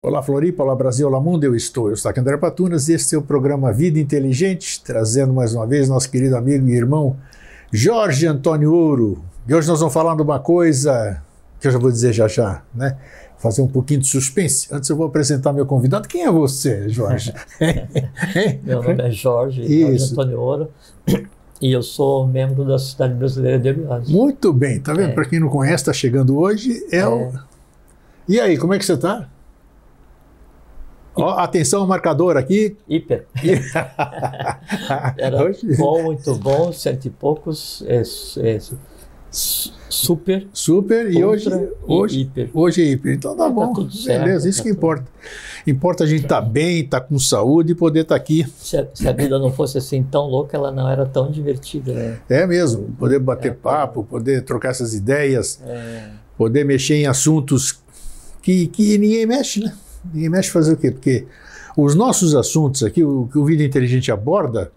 Olá Floripa, olá Brasil, olá mundo, eu estou aqui André Patunas, este é o programa Vida Inteligente, trazendo mais uma vez nosso querido amigo e irmão Jorge Antônio Ouro. E hoje nós vamos falar de uma coisa que eu já vou dizer já, né? Fazer um pouquinho de suspense. Antes eu vou apresentar meu convidado. Quem é você, Jorge? Meu nome é Jorge Antônio Ouro e eu sou membro da Sociedade Brasileira de Abiose. Muito bem, tá vendo? Para quem não conhece, está chegando hoje. E aí, como é que você está? Ó, atenção, marcador aqui. Hiper. Era hoje... bom, muito bom, 100 e poucos, super. Super, e hoje hiper. Hoje é hiper. Então tá bom, tudo certo, beleza, isso que importa. Importa a gente estar bem, estar com saúde e poder estar aqui. Se a vida não fosse assim tão louca, ela não era tão divertida, né? É mesmo, poder bater papo, poder trocar essas ideias, poder mexer em assuntos que ninguém mexe, né? Ninguém mexe fazer o quê? Porque os nossos assuntos aqui, o que o Vida Inteligente aborda,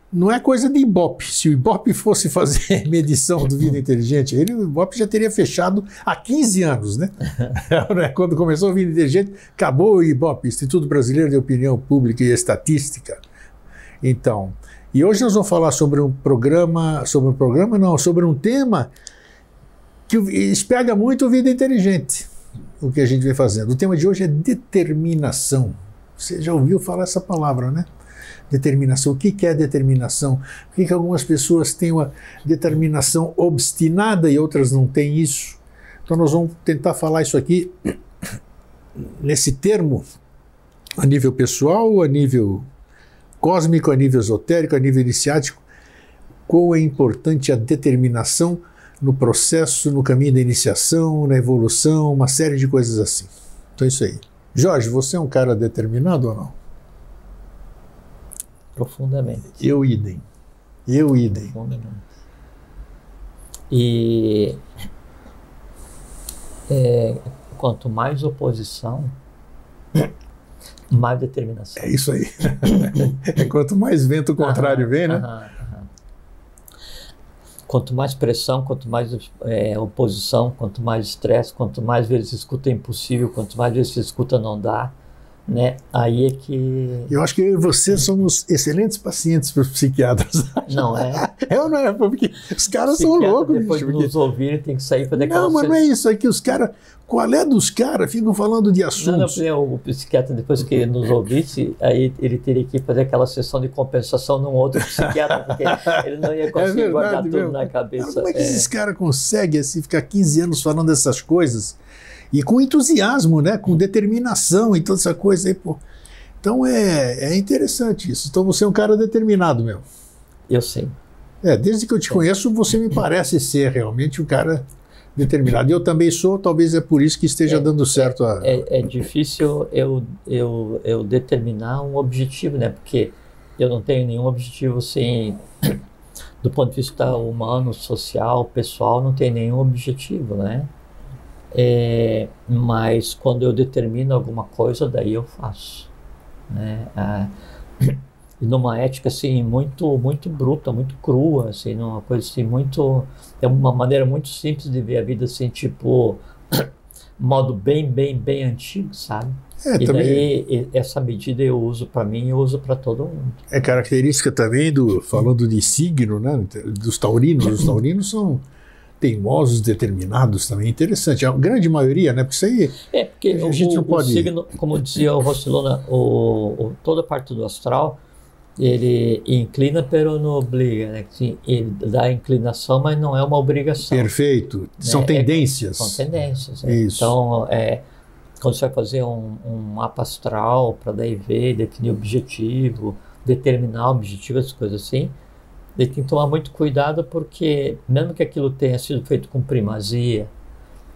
não é coisa de Ibope. Se o Ibope fosse fazer medição do Vida Inteligente, o Ibope já teria fechado há 15 anos, né? Quando começou o Vida Inteligente, acabou o Ibope, Instituto Brasileiro de Opinião Pública e Estatística. Então, e hoje nós vamos falar sobre um tema que espelha muito o Vida Inteligente. O que a gente vem fazendo. O tema de hoje é determinação. Você já ouviu falar essa palavra, né? Determinação. O que é determinação? Por que algumas pessoas têm uma determinação obstinada e outras não têm isso? Então nós vamos tentar falar isso aqui nesse termo, a nível pessoal, a nível cósmico, a nível esotérico, a nível iniciático. Quão é importante a determinação no processo, no caminho da iniciação, na evolução, uma série de coisas assim. Então é isso aí. Jorge, você é um cara determinado ou não? Profundamente. Eu idem. Profundamente. E quanto mais oposição, mais determinação. É isso aí. Quanto mais vento contrário vem, né? Quanto mais pressão, quanto mais oposição, quanto mais estresse, quanto mais vezes escuta é impossível, quanto mais vezes escuta não dá, né? Aí é que... Eu acho que eu e você somos excelentes pacientes para os psiquiatras. Não é? É ou não é? Porque os caras são loucos. Depois de nos ouvirem, tem que sair para daquela... Não, mas não é isso. É que os caras... Qual é dos caras? Ficam falando de assuntos. Não, o psiquiatra, depois que nos ouvisse, aí ele teria que fazer aquela sessão de compensação num outro psiquiatra, porque ele não ia conseguir guardar tudo na cabeça. Como é que esses caras conseguem assim, ficar 15 anos falando dessas coisas? E com entusiasmo, né? Com determinação e toda essa coisa aí, pô. Então é interessante isso. Então você é um cara determinado mesmo. Eu sei. Desde que eu te conheço, você me parece ser realmente um cara determinado. E eu também sou, talvez é por isso que esteja dando certo. É difícil eu determinar um objetivo, né? Porque eu não tenho nenhum objetivo assim, do ponto de vista humano, social, pessoal, não tenho nenhum objetivo, né? Mas quando eu determino alguma coisa, daí eu faço, né? E numa ética assim muito bruta, muito crua, assim, numa coisa assim muito, é uma maneira muito simples de ver a vida assim, tipo modo bem antigo, sabe? E também, daí essa medida eu uso para mim e eu uso para todo mundo. É característica também falando de signo, né? Dos taurinos. Os taurinos são teimosos, determinados também, interessante. A grande maioria, né? Porque isso aí porque a gente não pode... O signo, como dizia o Rossilona, toda parte do astral, ele inclina, pero não obriga, né? Ele dá inclinação, mas não é uma obrigação. Perfeito. São tendências. São tendências. Isso. Então, quando você vai fazer um mapa astral, para daí ver, definir objetivo, determinar objetivo, essas coisas assim, ele tem que tomar muito cuidado, porque mesmo que aquilo tenha sido feito com primazia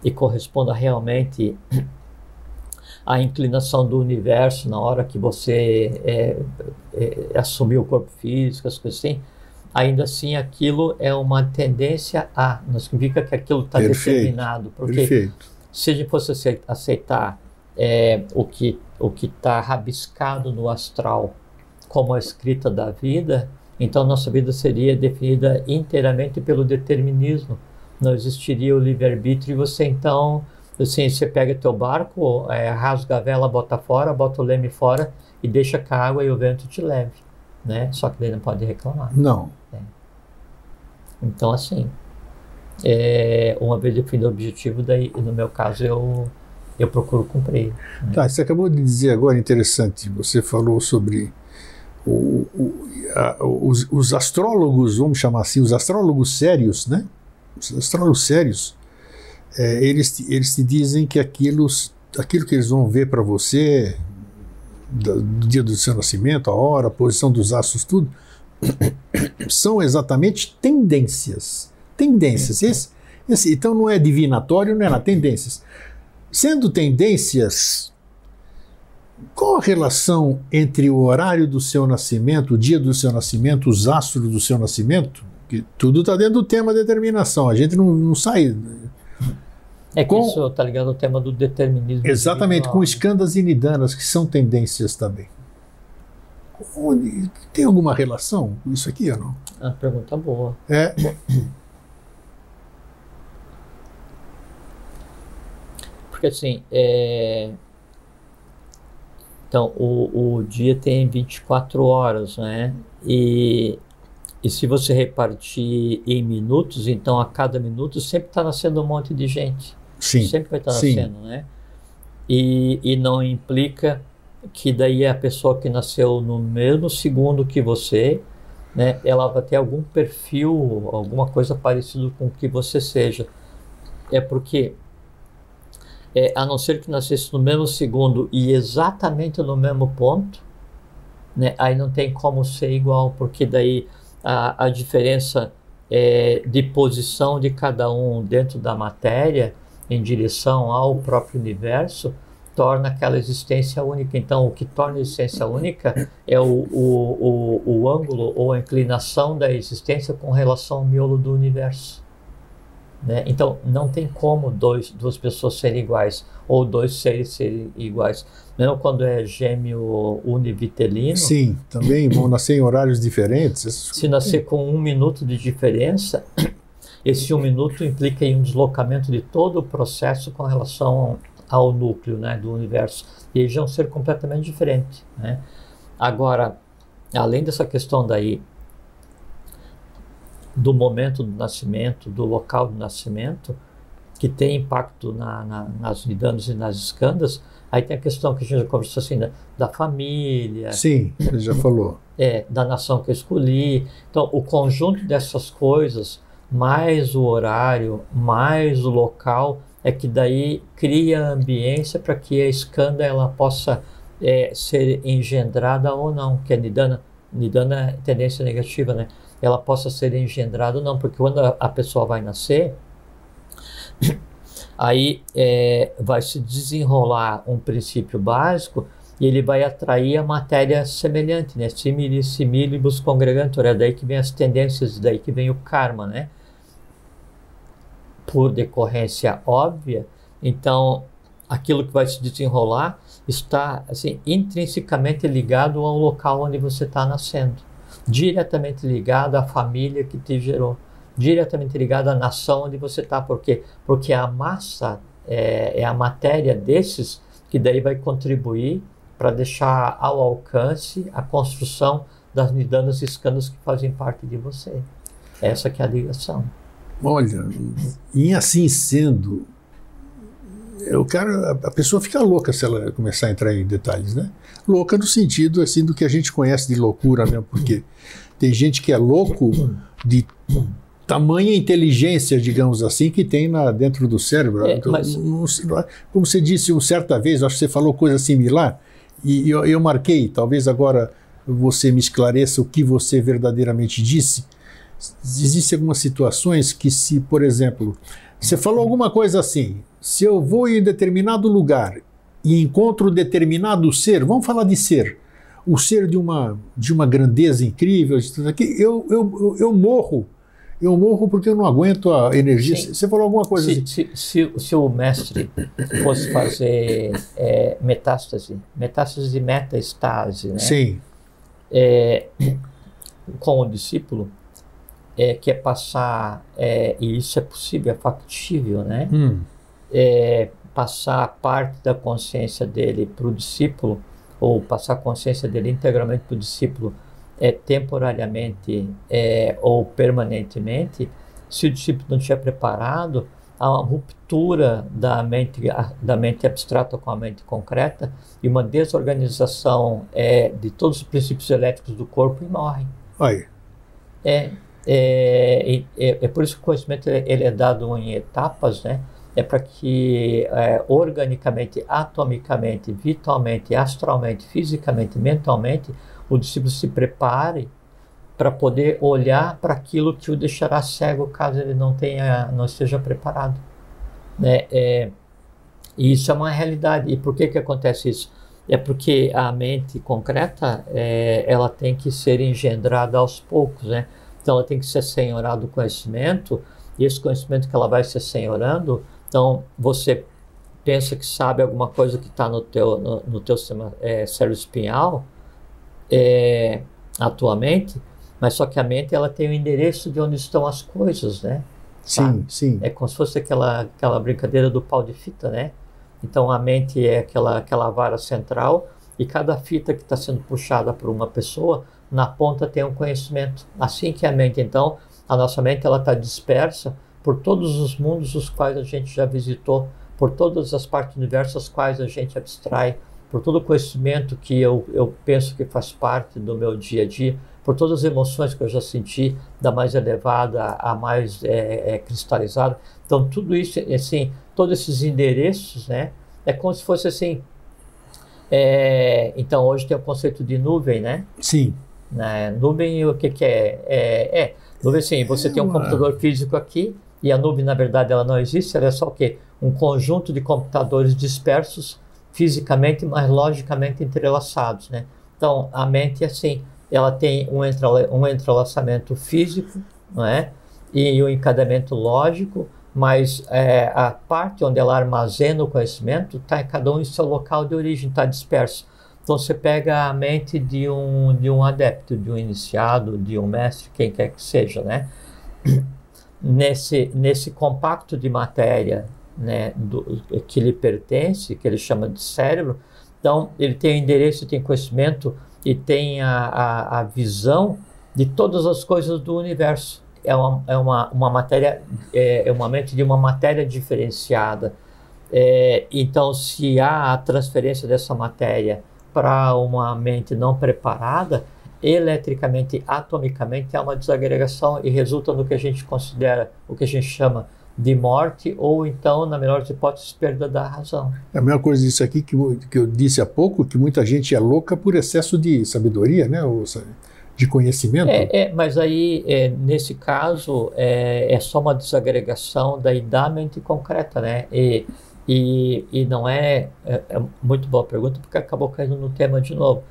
e corresponda realmente a inclinação do universo na hora que você assumiu o corpo físico, as coisas assim, ainda assim aquilo é uma tendência não significa que aquilo está determinado, porque se a gente fosse aceitar o que está rabiscado no astral como a escrita da vida, então nossa vida seria definida inteiramente pelo determinismo, não existiria o livre-arbítrio e você então Assim, você pega teu barco, rasga a vela, bota fora, bota o leme fora e deixa que a água e o vento te leve, né? Só que daí não pode reclamar. Não. Então, assim, uma vez definido o objetivo, daí, no meu caso, eu procuro cumprir. Né? Tá, você acabou de dizer agora, interessante, você falou sobre os astrólogos, vamos chamar assim, os astrólogos sérios, né? Os astrólogos sérios, eles te dizem que aquilo que eles vão ver para você, do dia do seu nascimento, a hora, a posição dos astros, tudo, são exatamente tendências. Tendências. Então não é divinatório, não é nada, tendências. Sendo tendências, qual a relação entre o horário do seu nascimento, o dia do seu nascimento, os astros do seu nascimento? Que tudo está dentro do tema determinação, a gente não sai. Isso está ligado ao tema do determinismo. Exatamente, individual. com escandas e nidanas, que são tendências também. Tem alguma relação com isso aqui ou não? É uma pergunta boa. Porque assim, então o dia tem 24 horas, né? E se você repartir em minutos, então a cada minuto sempre está nascendo um monte de gente. Sim. Sempre vai estar nascendo, né? E não implica que daí a pessoa que nasceu no mesmo segundo que você, né, ela vai ter algum perfil, alguma coisa parecida com o que você seja. É porque, a não ser que nascesse no mesmo segundo e exatamente no mesmo ponto, né, aí não tem como ser igual, porque daí a diferença de posição de cada um dentro da matéria em direção ao próprio universo torna aquela existência única. Então, o que torna a existência única é o ângulo ou a inclinação da existência com relação ao miolo do universo. Né? Então, não tem como duas pessoas serem iguais, ou dois seres serem iguais. Mesmo quando é gêmeo univitelino. Sim, também vão nascer em horários diferentes. Se nascer com 1 minuto de diferença, esse 1 minuto implica em um deslocamento de todo o processo com relação ao núcleo, né, do universo. E eles vão ser completamente diferentes. Né? Agora, além dessa questão daí, do momento do nascimento, do local do nascimento, que tem impacto nas nidanas e nas escandas, aí tem a questão que a gente já conversou assim, da família. Sim, você já falou. Da nação que eu escolhi. Então, o conjunto dessas coisas, mais o horário, mais o local, é que daí cria a ambiência para que a escanda ela possa ser engendrada ou não, que a nidana é tendência negativa, né? Ela possa ser engendrada ou não, porque quando a pessoa vai nascer, aí vai se desenrolar um princípio básico e ele vai atrair a matéria semelhante, né? Similis similibus congregantur, é daí que vem as tendências, daí que vem o karma, né? Por decorrência óbvia, então aquilo que vai se desenrolar está assim, intrinsecamente ligado ao local onde você está nascendo, diretamente ligado à família que te gerou, diretamente ligado à nação onde você está. Por quê? Porque a massa é a matéria desses que daí vai contribuir para deixar ao alcance a construção das nidanas e escandas que fazem parte de você. Essa que é a ligação. Olha, e assim sendo, a pessoa fica louca se ela começar a entrar em detalhes, né? Louca no sentido assim do que a gente conhece de loucura, né? Porque tem gente que é louco de tamanha inteligência, digamos assim, que tem dentro do cérebro. Mas... Como você disse certa vez, acho que você falou coisa similar, e eu marquei, talvez agora você me esclareça o que você verdadeiramente disse. Existem algumas situações que, se, por exemplo, você falou alguma coisa assim, se eu vou em determinado lugar e encontro determinado ser, vamos falar de ser, o ser de uma grandeza incrível, eu morro porque eu não aguento a energia. Sim. Você falou alguma coisa assim. Se o mestre fosse fazer metástase e metaestase, né? Sim. Com o discípulo, que é passar, e isso é possível, é factível, né? passar parte da consciência dele para o discípulo, ou passar a consciência dele integralmente para o discípulo, temporariamente ou permanentemente, se o discípulo não estiver preparado, há uma ruptura da mente abstrata com a mente concreta e uma desorganização de todos os princípios elétricos do corpo e morre. Aí. É por isso que o conhecimento ele é dado em etapas, né? É para que organicamente, atomicamente, vitalmente, astralmente, fisicamente, mentalmente, o discípulo se prepare para poder olhar para aquilo que o deixará cego caso ele não esteja preparado, né? E isso é uma realidade. E por que acontece isso? É porque a mente concreta ela tem que ser engendrada aos poucos, né? Então ela tem que ser senhorada do conhecimento, e esse conhecimento que ela vai se senhorando, então você pensa que sabe alguma coisa que está no teu sistema cérebro espinhal atualmente, mas só que a mente ela tem o endereço de onde estão as coisas, né? Sim, sim. É como se fosse aquela brincadeira do pau de fita, né? Então a mente é aquela vara central, e cada fita que está sendo puxada por uma pessoa, na ponta tem um conhecimento. Assim que a mente, então, a nossa mente ela está dispersa por todos os mundos os quais a gente já visitou, por todas as partes do universo as quais a gente abstrai, por todo o conhecimento que eu penso que faz parte do meu dia a dia, por todas as emoções que eu já senti, da mais elevada à mais cristalizada. Então tudo isso, assim, todos esses endereços, né, é como se fosse assim. Então hoje tem o conceito de nuvem, né? Sim. Nuvem, o que é? Nuvem, sim, você tem um computador físico aqui, e a nuvem, na verdade, ela não existe, ela é só o quê? Um conjunto de computadores dispersos fisicamente, mas logicamente entrelaçados, né? Então, a mente, assim, ela tem um entrelaçamento físico, não é? E um encadeamento lógico, mas a parte onde ela armazena o conhecimento está em cada um em seu local de origem, está disperso. Então você pega a mente de um adepto, de um iniciado, de um mestre, quem quer que seja, né? Nesse compacto de matéria, né, que lhe pertence, que ele chama de cérebro, então ele tem o endereço, tem conhecimento e tem a visão de todas as coisas do universo. É uma matéria, uma mente de uma matéria diferenciada. Então, se há a transferência dessa matéria para uma mente não preparada, eletricamente, atomicamente, há uma desagregação e resulta no que a gente considera, o que a gente chama de morte, ou então, na melhor das hipóteses, perda da razão. É a mesma coisa disso aqui que eu disse há pouco, que muita gente é louca por excesso de sabedoria, né? Ou de conhecimento. Mas aí, nesse caso, é só uma desagregação da mente concreta, né? E não é muito boa pergunta, porque acabou caindo no tema de novo.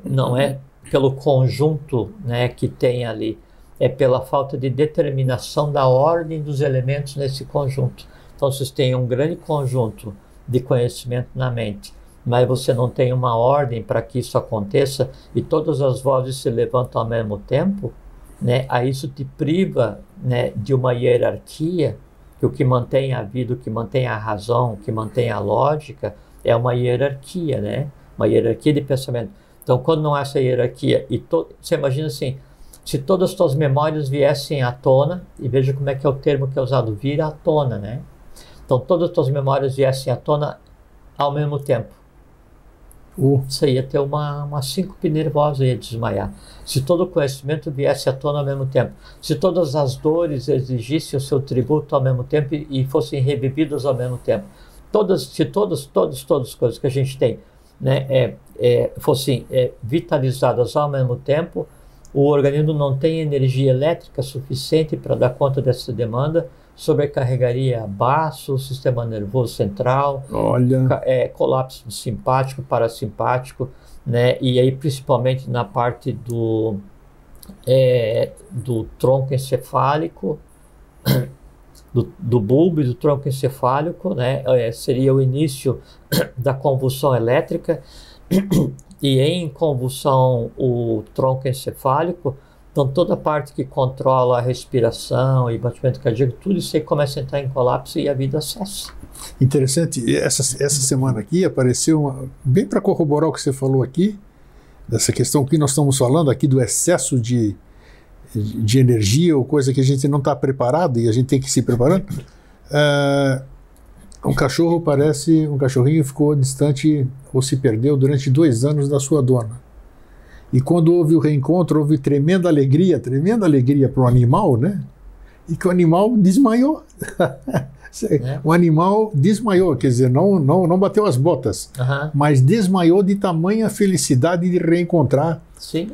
Não é pelo conjunto, né, que tem ali, é pela falta de determinação da ordem dos elementos nesse conjunto. Então, vocês têm um grande conjunto de conhecimento na mente, mas você não tem uma ordem para que isso aconteça e todas as vozes se levantam ao mesmo tempo, né? Aí isso te priva, né, de uma hierarquia, que o que mantém a vida, o que mantém a razão, o que mantém a lógica é uma hierarquia, né? Uma hierarquia de pensamento. Então, quando não há essa hierarquia, você imagina assim, se todas as suas memórias viessem à tona, e veja como é que é o termo que é usado, vir à tona, né? Então, todas as suas memórias viessem à tona ao mesmo tempo. Você ia ter uma síncope nervosa, ia desmaiar. Se todo o conhecimento viesse à tona ao mesmo tempo, se todas as dores exigissem o seu tributo ao mesmo tempo e fossem revividas ao mesmo tempo, se todas as coisas que a gente tem, né, fossem vitalizadas ao mesmo tempo, o organismo não tem energia elétrica suficiente para dar conta dessa demanda, sobrecarregaria baço, o sistema nervoso central, colapso simpático, parasimpático, né? E aí principalmente na parte do tronco encefálico, do bulbo e do tronco encefálico, né? Seria o início da convulsão elétrica, e em convulsão o tronco encefálico, Então, toda a parte que controla a respiração e batimento cardíaco, tudo isso aí começa a entrar em colapso e a vida cessa. Interessante, essa semana aqui apareceu, bem para corroborar o que você falou aqui, dessa questão que nós estamos falando aqui do excesso de energia ou coisa que a gente não está preparado e a gente tem que se preparando. Um cachorrinho ficou distante ou se perdeu durante 2 anos da sua dona. E quando houve o reencontro, houve tremenda alegria para o animal, né? E que o animal desmaiou. O animal desmaiou, quer dizer, não bateu as botas, mas desmaiou de tamanha felicidade de reencontrar. Sim,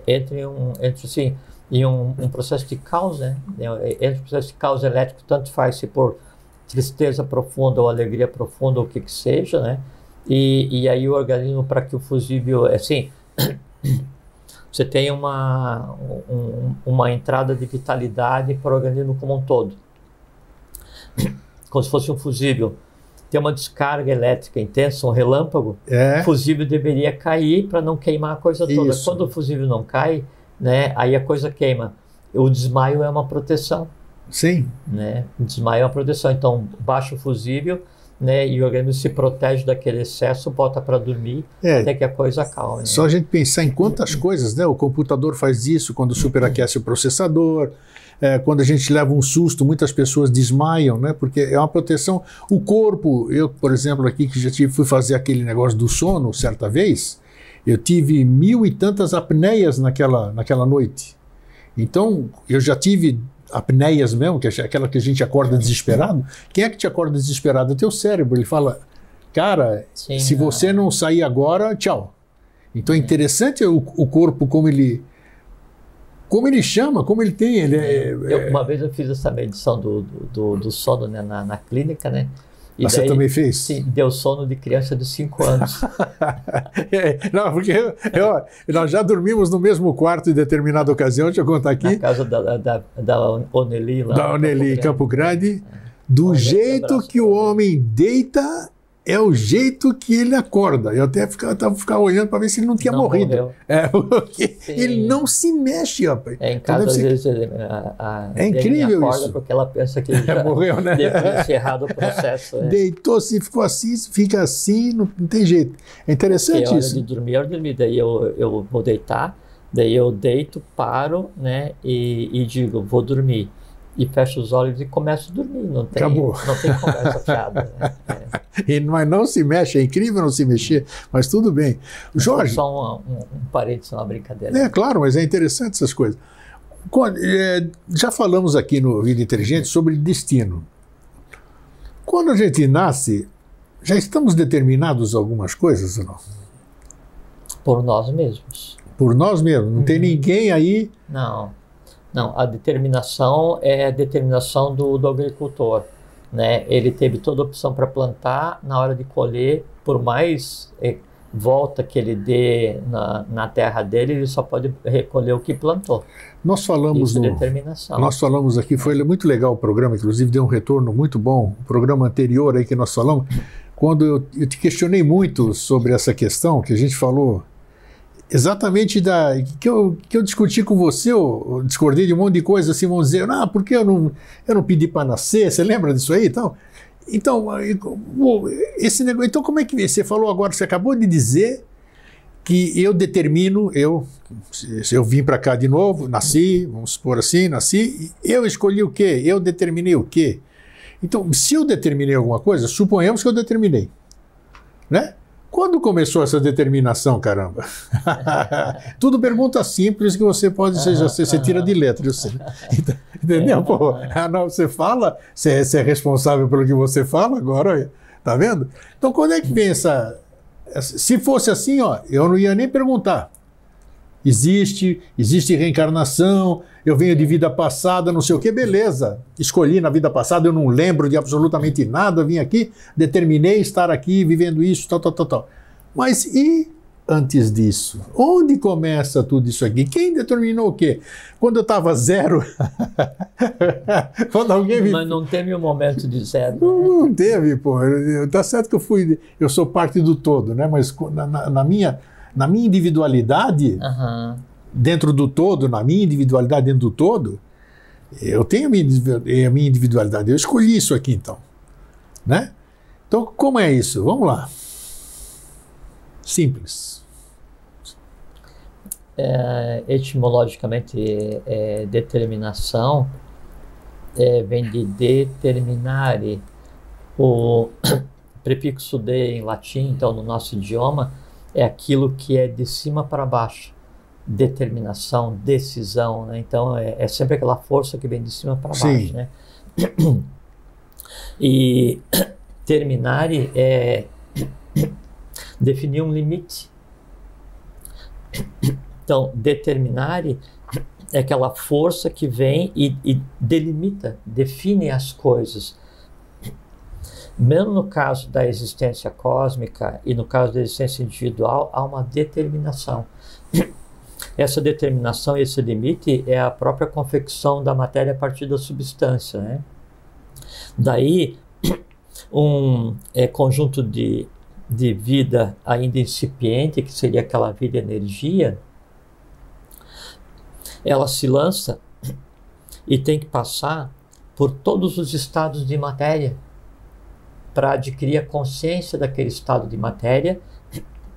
entre assim, em um processo de causa, né? Entre um processo de causa elétrico, tanto faz se por tristeza profunda ou alegria profunda, ou o que seja, né? E aí o organismo, para que o fusível, assim, você tem uma entrada de vitalidade para o organismo como um todo. Como se fosse um fusível. Tem uma descarga elétrica intensa, um relâmpago, o fusível deveria cair para não queimar a coisa toda. Isso. Quando o fusível não cai, né, aí a coisa queima. O desmaio é uma proteção. Sim. Né? O desmaio é uma proteção. Então, baixa o fusível, né, e o organismo se protege daquele excesso, bota para dormir até que a coisa acalme. Né? Só a gente pensar em quantas coisas, né? O computador faz isso quando superaquece o processador, quando a gente leva um susto, muitas pessoas desmaiam, né? Porque é uma proteção. O corpo, eu, por exemplo, aqui que já fui fazer aquele negócio do sono certa vez, eu tive 1000 e tantas apneias naquela noite. Então, eu já tive apneias mesmo, que é aquela que a gente acorda desesperado. Quem é que te acorda desesperado? É o teu cérebro. Ele fala, cara, se você não sair agora, tchau. Então é interessante o corpo como ele chama, como ele tem. Uma vez eu fiz essa medição do sono, né, na clínica, né? E você daí, também fez? Sim, deu sono de criança de 5 anos. Não, porque nós já dormimos no mesmo quarto em determinada ocasião, deixa eu contar aqui. Na casa da Oneli, lá. Da Oneli, em Campo Grande. Do jeito que o homem deita, é o jeito que ele acorda. Eu até ficava olhando para ver se ele não tinha morrido. Porque ele não se mexe, rapaz. Em casa, às vezes, é incrível acorda isso. Porque ela pensa que ele já morreu, né? Deve ter encerrado o processo. Deitou-se, ficou assim, fica assim, não tem jeito. É interessante isso. De dormir, eu dormi. Daí eu vou deitar, daí eu deito, paro, né? E digo, vou dormir. E fecho os olhos e começo a dormir. Não tem conversa fiada. Né? Mas não se mexe, é incrível não se mexer, mas tudo bem. Jorge. Só um parênteses, uma brincadeira. É claro, mas é interessante essas coisas. Já falamos aqui no Vida Inteligente sobre destino. Quando a gente nasce, já estamos determinados a algumas coisas ou não? Por nós mesmos. Por nós mesmos? Não tem ninguém aí? Não, a determinação é a determinação do agricultor, né? Ele teve toda a opção para plantar, na hora de colher, por mais volta que ele dê na terra dele, ele só pode recolher o que plantou. Nós falamos Isso é determinação. Nós falamos aqui, foi muito legal o programa, inclusive deu um retorno muito bom, o programa anterior aí que nós falamos, quando eu te questionei muito sobre essa questão, que a gente falou exatamente que eu discuti com você, eu discordei de um monte de coisa assim, vão dizer, porque eu não pedi para nascer, você lembra disso aí e tal? Então, esse negócio, então como é que você falou agora, você acabou de dizer que eu determino, se eu vim para cá de novo, nasci, vamos supor assim, nasci, eu escolhi o quê? Eu determinei o quê? Então, se eu determinei alguma coisa, suponhamos que eu determinei, né? Quando começou essa determinação, caramba? Tudo pergunta simples que você pode, você tira de letra, eu sei. Entendeu? Pô, não, você fala, você é responsável pelo que você fala agora, tá vendo? Então, quando é que vem essa... Se fosse assim, ó, eu não ia nem perguntar. Existe reencarnação, eu venho de vida passada, não sei o que, beleza. Escolhi na vida passada, eu não lembro de absolutamente nada, vim aqui, determinei estar aqui, vivendo isso, tal. Mas e antes disso? Onde começa tudo isso aqui? Quem determinou o quê? Quando eu estava zero? Quando alguém me... Mas não teve um momento de zero. Né? Não teve, pô. Tá certo que eu sou parte do todo, né? Mas na minha individualidade, dentro do todo, na minha individualidade dentro do todo, eu tenho a minha individualidade, eu escolhi isso aqui então, né? Então, como é isso? Vamos lá. Simples. Etimologicamente, determinação vem de determinare. O prefixo de em latim, então, no nosso idioma, é aquilo que é de cima para baixo. Determinação, decisão, né? Então, é sempre aquela força que vem de cima para baixo, né? E terminare é definir um limite. Então, determinare é aquela força que vem e delimita, define as coisas. Mesmo no caso da existência cósmica e no caso da existência individual, há uma determinação. Essa determinação, esse limite, é a própria confecção da matéria a partir da substância, né? Daí, um conjunto de vida ainda incipiente, que seria aquela vida-energia, ela se lança e tem que passar por todos os estados de matéria para adquirir a consciência daquele estado de matéria,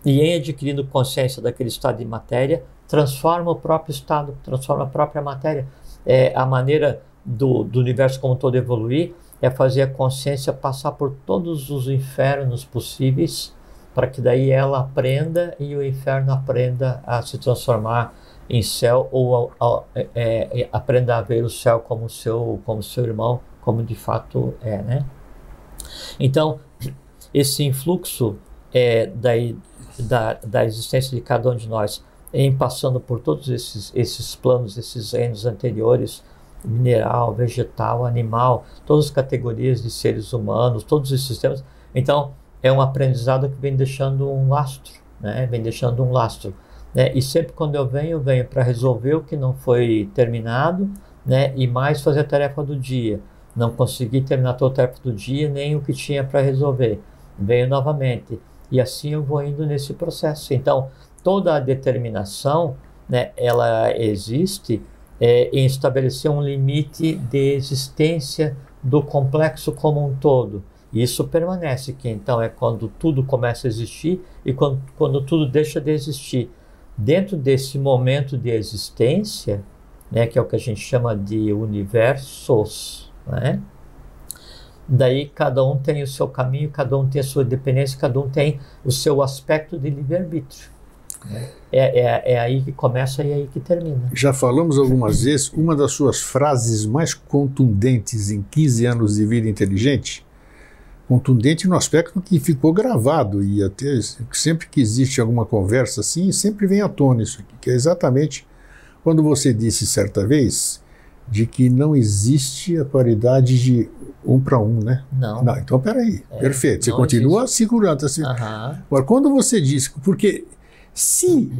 e em adquirindo consciência daquele estado de matéria, transforma o próprio estado, transforma a própria matéria. A maneira do universo como um todo evoluir é fazer a consciência passar por todos os infernos possíveis, para que daí ela aprenda e o inferno aprenda a se transformar em céu, ou aprenda a ver o céu como seu irmão, como de fato é, né? Então, esse influxo da existência de cada um de nós, em passando por todos esses planos, esses reinos anteriores, mineral, vegetal, animal, todas as categorias de seres humanos, todos esses sistemas. Então, é um aprendizado que vem deixando um lastro, né? Vem deixando um lastro, né? E sempre quando eu venho para resolver o que não foi terminado, né? E mais fazer a tarefa do dia. Não consegui terminar toda a tarefa do dia, nem o que tinha para resolver. Venho novamente. E assim eu vou indo nesse processo. Então, toda a determinação, né, ela existe em estabelecer um limite de existência do complexo como um todo. Isso permanece, que então é quando tudo começa a existir e quando tudo deixa de existir. Dentro desse momento de existência, né, que é o que a gente chama de universos, né? Daí cada um tem o seu caminho, cada um tem a sua dependência, cada um tem o seu aspecto de livre-arbítrio. É aí que começa e é aí que termina. Já falamos algumas vezes, uma das suas frases mais contundentes em 15 anos de vida inteligente, contundente no aspecto que ficou gravado, e até sempre que existe alguma conversa assim, sempre vem à tona isso aqui, que é exatamente quando você disse certa vez de que não existe a paridade de 1 para 1, né? Não. Então, peraí, perfeito, você continua segurando. Assim. Agora, quando você diz, porque se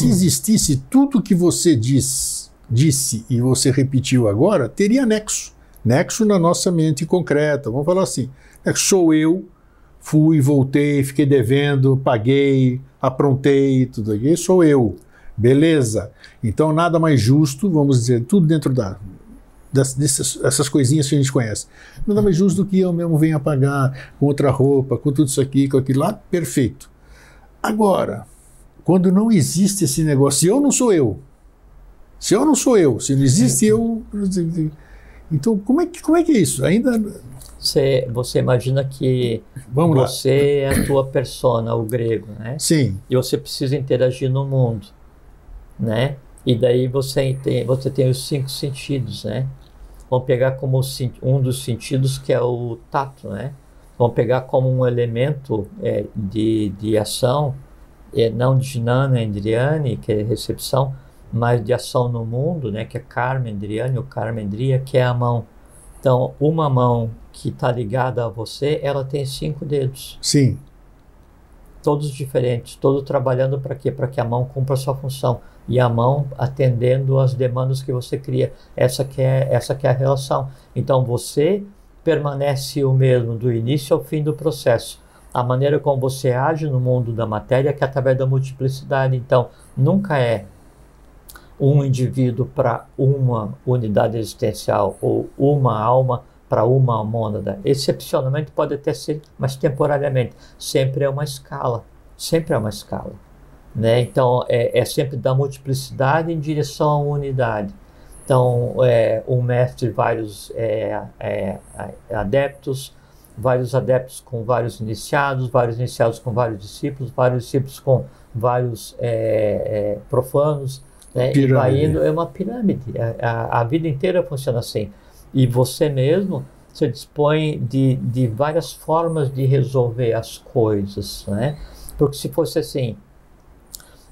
existisse tudo que você disse e você repetiu agora, teria nexo. Nexo na nossa mente concreta. Vamos falar assim, sou eu, fui, voltei, fiquei devendo, paguei, aprontei, tudo aqui, sou eu. Beleza. Então, nada mais justo, vamos dizer, tudo dentro dessas coisinhas que a gente conhece. Nada mais justo do que eu mesmo venha pagar com outra roupa, com tudo isso aqui, com aquilo lá, perfeito. Agora, quando não existe esse negócio, se eu não sou eu, se não existe eu, então como é que é isso? Ainda... Você imagina que você é a tua persona, o grego, né? Sim. E você precisa interagir no mundo, né? E daí você tem os 5 sentidos, né? Vamos pegar como um dos sentidos que é o tato, né? Vamos pegar como um elemento de ação, não de Jnana Indriyani, que é recepção, mas de ação no mundo, né? Que é Karma Indriyani, ou Karma Indriya, que é a mão. Então, uma mão que está ligada a você, ela tem 5 dedos. Sim. Todos diferentes, todos trabalhando para quê? Para que a mão cumpra a sua função. E a mão atendendo às demandas que você cria. Essa que é a relação. Então, você permanece o mesmo do início ao fim do processo. a maneira como você age no mundo da matéria é que é através da multiplicidade. Então, nunca é um indivíduo para uma unidade existencial ou uma alma para uma mônada. Excepcionalmente pode até ser, mas temporariamente. Sempre é uma escala. Sempre é uma escala. Né? Então, é sempre da multiplicidade em direção à unidade. Então, um mestre, vários adeptos, vários adeptos com vários iniciados com vários discípulos com vários profanos, né? E vai indo, é uma pirâmide. A vida inteira funciona assim. E você mesmo se dispõe de várias formas de resolver as coisas, né? Porque se fosse assim,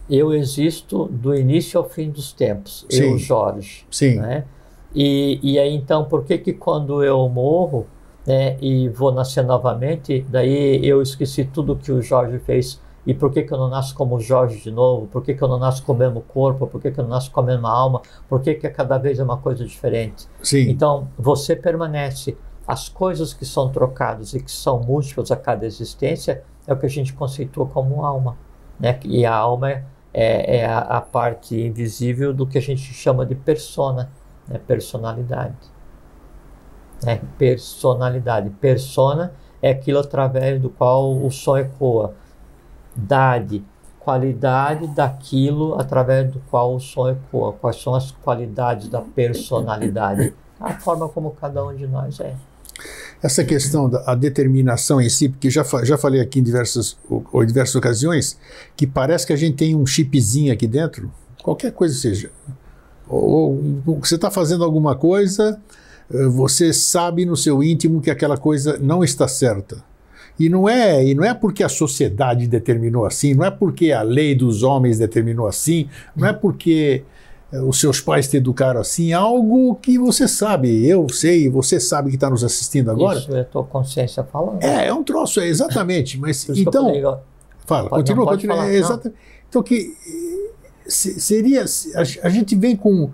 eu existo do início ao fim dos tempos, Sim. eu, Jorge. Sim. Né? E aí, então, por que quando eu morro, né, e vou nascer novamente, daí eu esqueci tudo que o Jorge fez? E por que eu não nasço como o Jorge de novo? Por que eu não nasço com o mesmo corpo? Por que eu não nasço com a mesma alma? Por que cada vez é uma coisa diferente? Sim. Então, você permanece. As coisas que são trocadas e que são múltiplas a cada existência é o que a gente conceitua como alma. Né? E a alma é a parte invisível do que a gente chama de persona, né? Personalidade. Personalidade. Persona é aquilo através do qual o som ecoa. Qualidade daquilo através do qual o som ecoa. Quais são as qualidades da personalidade? A forma como cada um de nós é. Essa questão da determinação em si, porque já falei aqui em diversas ocasiões, que parece que a gente tem um chipzinho aqui dentro, qualquer coisa seja. Ou você está fazendo alguma coisa, você sabe no seu íntimo que aquela coisa não está certa. E não é porque a sociedade determinou assim, não é porque a lei dos homens determinou assim, não é porque os seus pais te educaram assim, algo que você sabe, eu sei, você sabe que está nos assistindo agora. Isso é a tua consciência falando. É um troço, exatamente. Mas então, fala, continua. Exatamente. Então que seria, a gente vem com,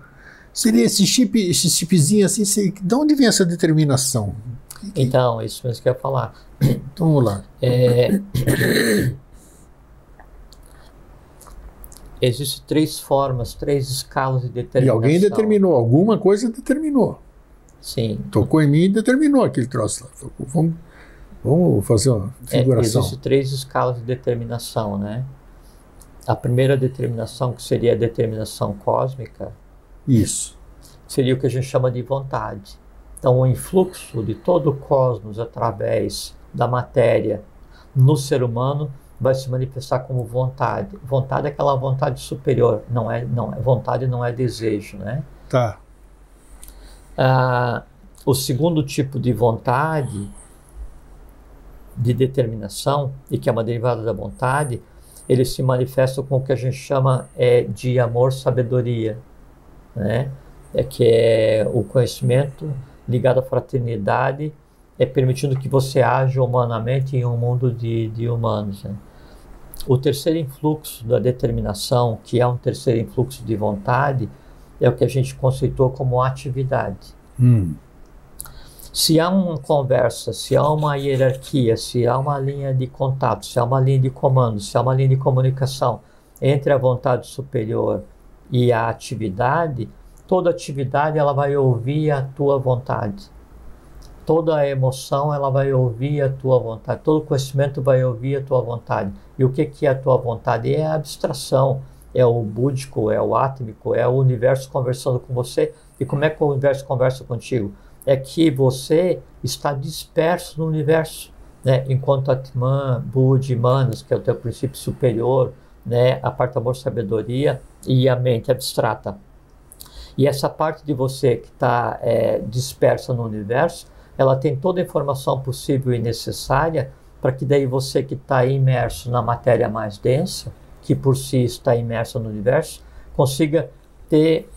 seria esse chipzinho assim, de onde vem essa determinação? Então, isso mesmo que eu ia falar. Então vamos lá. Existem 3 formas, 3 escalas de determinação. E alguém determinou, alguma coisa determinou. Sim. Tocou em mim e determinou aquele troço lá. Vamos fazer uma figuração. Existem 3 escalas de determinação, né? A primeira determinação, que seria a determinação cósmica, isso, seria o que a gente chama de vontade. Então, o influxo de todo o cosmos através da matéria no ser humano vai se manifestar como vontade. Vontade é aquela vontade superior, vontade não é desejo, né? Tá. O segundo tipo de vontade, de determinação, e que é uma derivada da vontade, ele se manifesta com o que a gente chama de amor-sabedoria, né? Que é o conhecimento ligado à fraternidade, permitindo que você haja humanamente em um mundo de humanos, né? O terceiro influxo da determinação, que é um terceiro influxo de vontade, é o que a gente conceitou como atividade. Se há uma conversa, se há uma hierarquia, se há uma linha de contato, se há uma linha de comando, se há uma linha de comunicação entre a vontade superior e a atividade, toda atividade ela vai ouvir a tua vontade. Toda a emoção ela vai ouvir a tua vontade. Todo conhecimento vai ouvir a tua vontade. E o que é a tua vontade? É a abstração, é o búdico, é o átmico, é o universo conversando com você. E como é que o universo conversa contigo? É que você está disperso no universo, né? Enquanto Atman, Budi, Manas, que é o teu princípio superior, né? A parte amor, sabedoria e a mente abstrata. E essa parte de você que está dispersa no universo, ela tem toda a informação possível e necessária para que daí você que está imerso na matéria mais densa, que por si está imersa no universo, consiga ter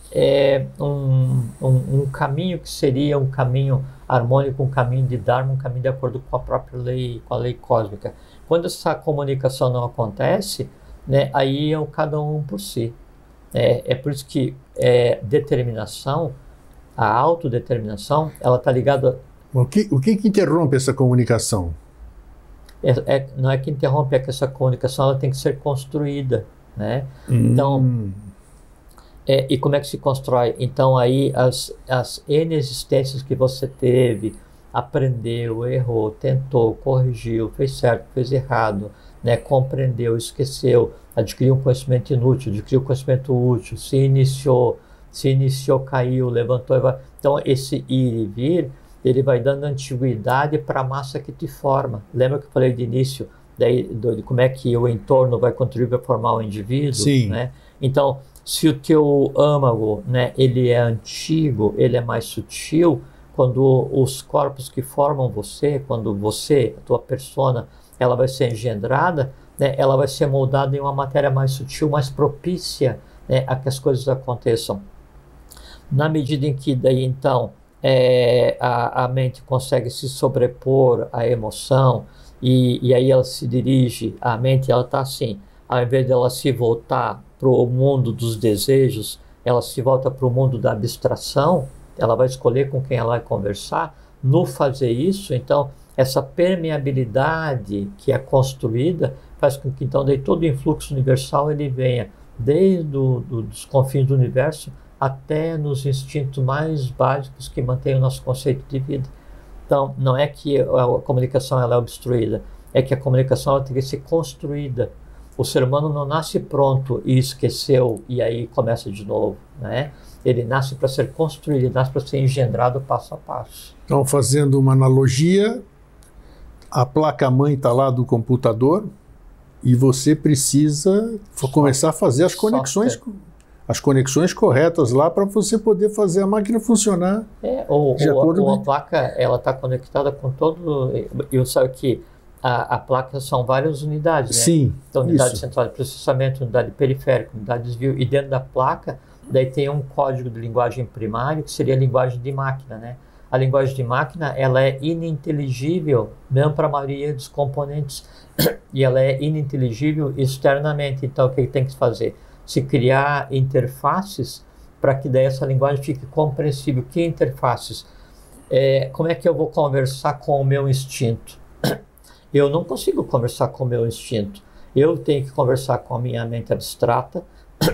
um caminho que seria um caminho harmônico, um caminho de Dharma, um caminho de acordo com a própria lei, com a lei cósmica. Quando essa comunicação não acontece, né, aí é cada um por si. É por isso que determinação, a autodeterminação, ela está ligada... O que interrompe essa comunicação? Não é que interrompe, é que essa comunicação ela tem que ser construída, né? Então, e como é que se constrói? Então aí as N existências que você teve, aprendeu, errou, tentou, corrigiu, fez certo, fez errado, né? Compreendeu, esqueceu, adquiriu um conhecimento inútil, adquiriu um conhecimento útil, se iniciou, caiu, levantou. Então esse ir e vir, ele vai dando antiguidade para a massa que te forma. Lembra que eu falei de início, de como é que o entorno vai contribuir para formar o indivíduo? Sim. Né? Então, se o teu âmago, né, ele é antigo, ele é mais sutil, quando os corpos que formam você, quando você, a tua persona, ela vai ser engendrada, né, ela vai ser moldada em uma matéria mais sutil, mais propícia, né, a que as coisas aconteçam. Na medida em que daí então a mente consegue se sobrepor à emoção e aí ela se dirige, a mente ela está assim, ao invés de ela se voltar para o mundo dos desejos, ela se volta para o mundo da abstração, ela vai escolher com quem ela vai conversar. No fazer isso, então, essa permeabilidade que é construída faz com que então daí todo o influxo universal ele venha desde os confins do universo até nos instintos mais básicos que mantêm o nosso conceito de vida. Então, não é que a comunicação ela é obstruída, é que a comunicação ela tem que ser construída. O ser humano não nasce pronto e esqueceu e aí começa de novo, né? Ele nasce para ser construído, ele nasce para ser engendrado passo a passo. Então, fazendo uma analogia, a placa-mãe está lá do computador e você precisa começar a fazer as conexões corretas lá para você poder fazer a máquina funcionar. A placa ela está conectada com todo. Eu sei que a placa são várias unidades, né? Sim. Então, unidade central de processamento, unidade periférica, unidade de desvio, e dentro da placa, daí tem um código de linguagem primário, que seria a linguagem de máquina, né? A linguagem de máquina, ela é ininteligível, mesmo para a maioria dos componentes, e ela é ininteligível externamente. Então, o que tem que fazer? Se criar interfaces para que daí essa linguagem fique compreensível. Que interfaces? Como é que eu vou conversar com o meu instinto? Eu não consigo conversar com o meu instinto. Eu tenho que conversar com a minha mente abstrata,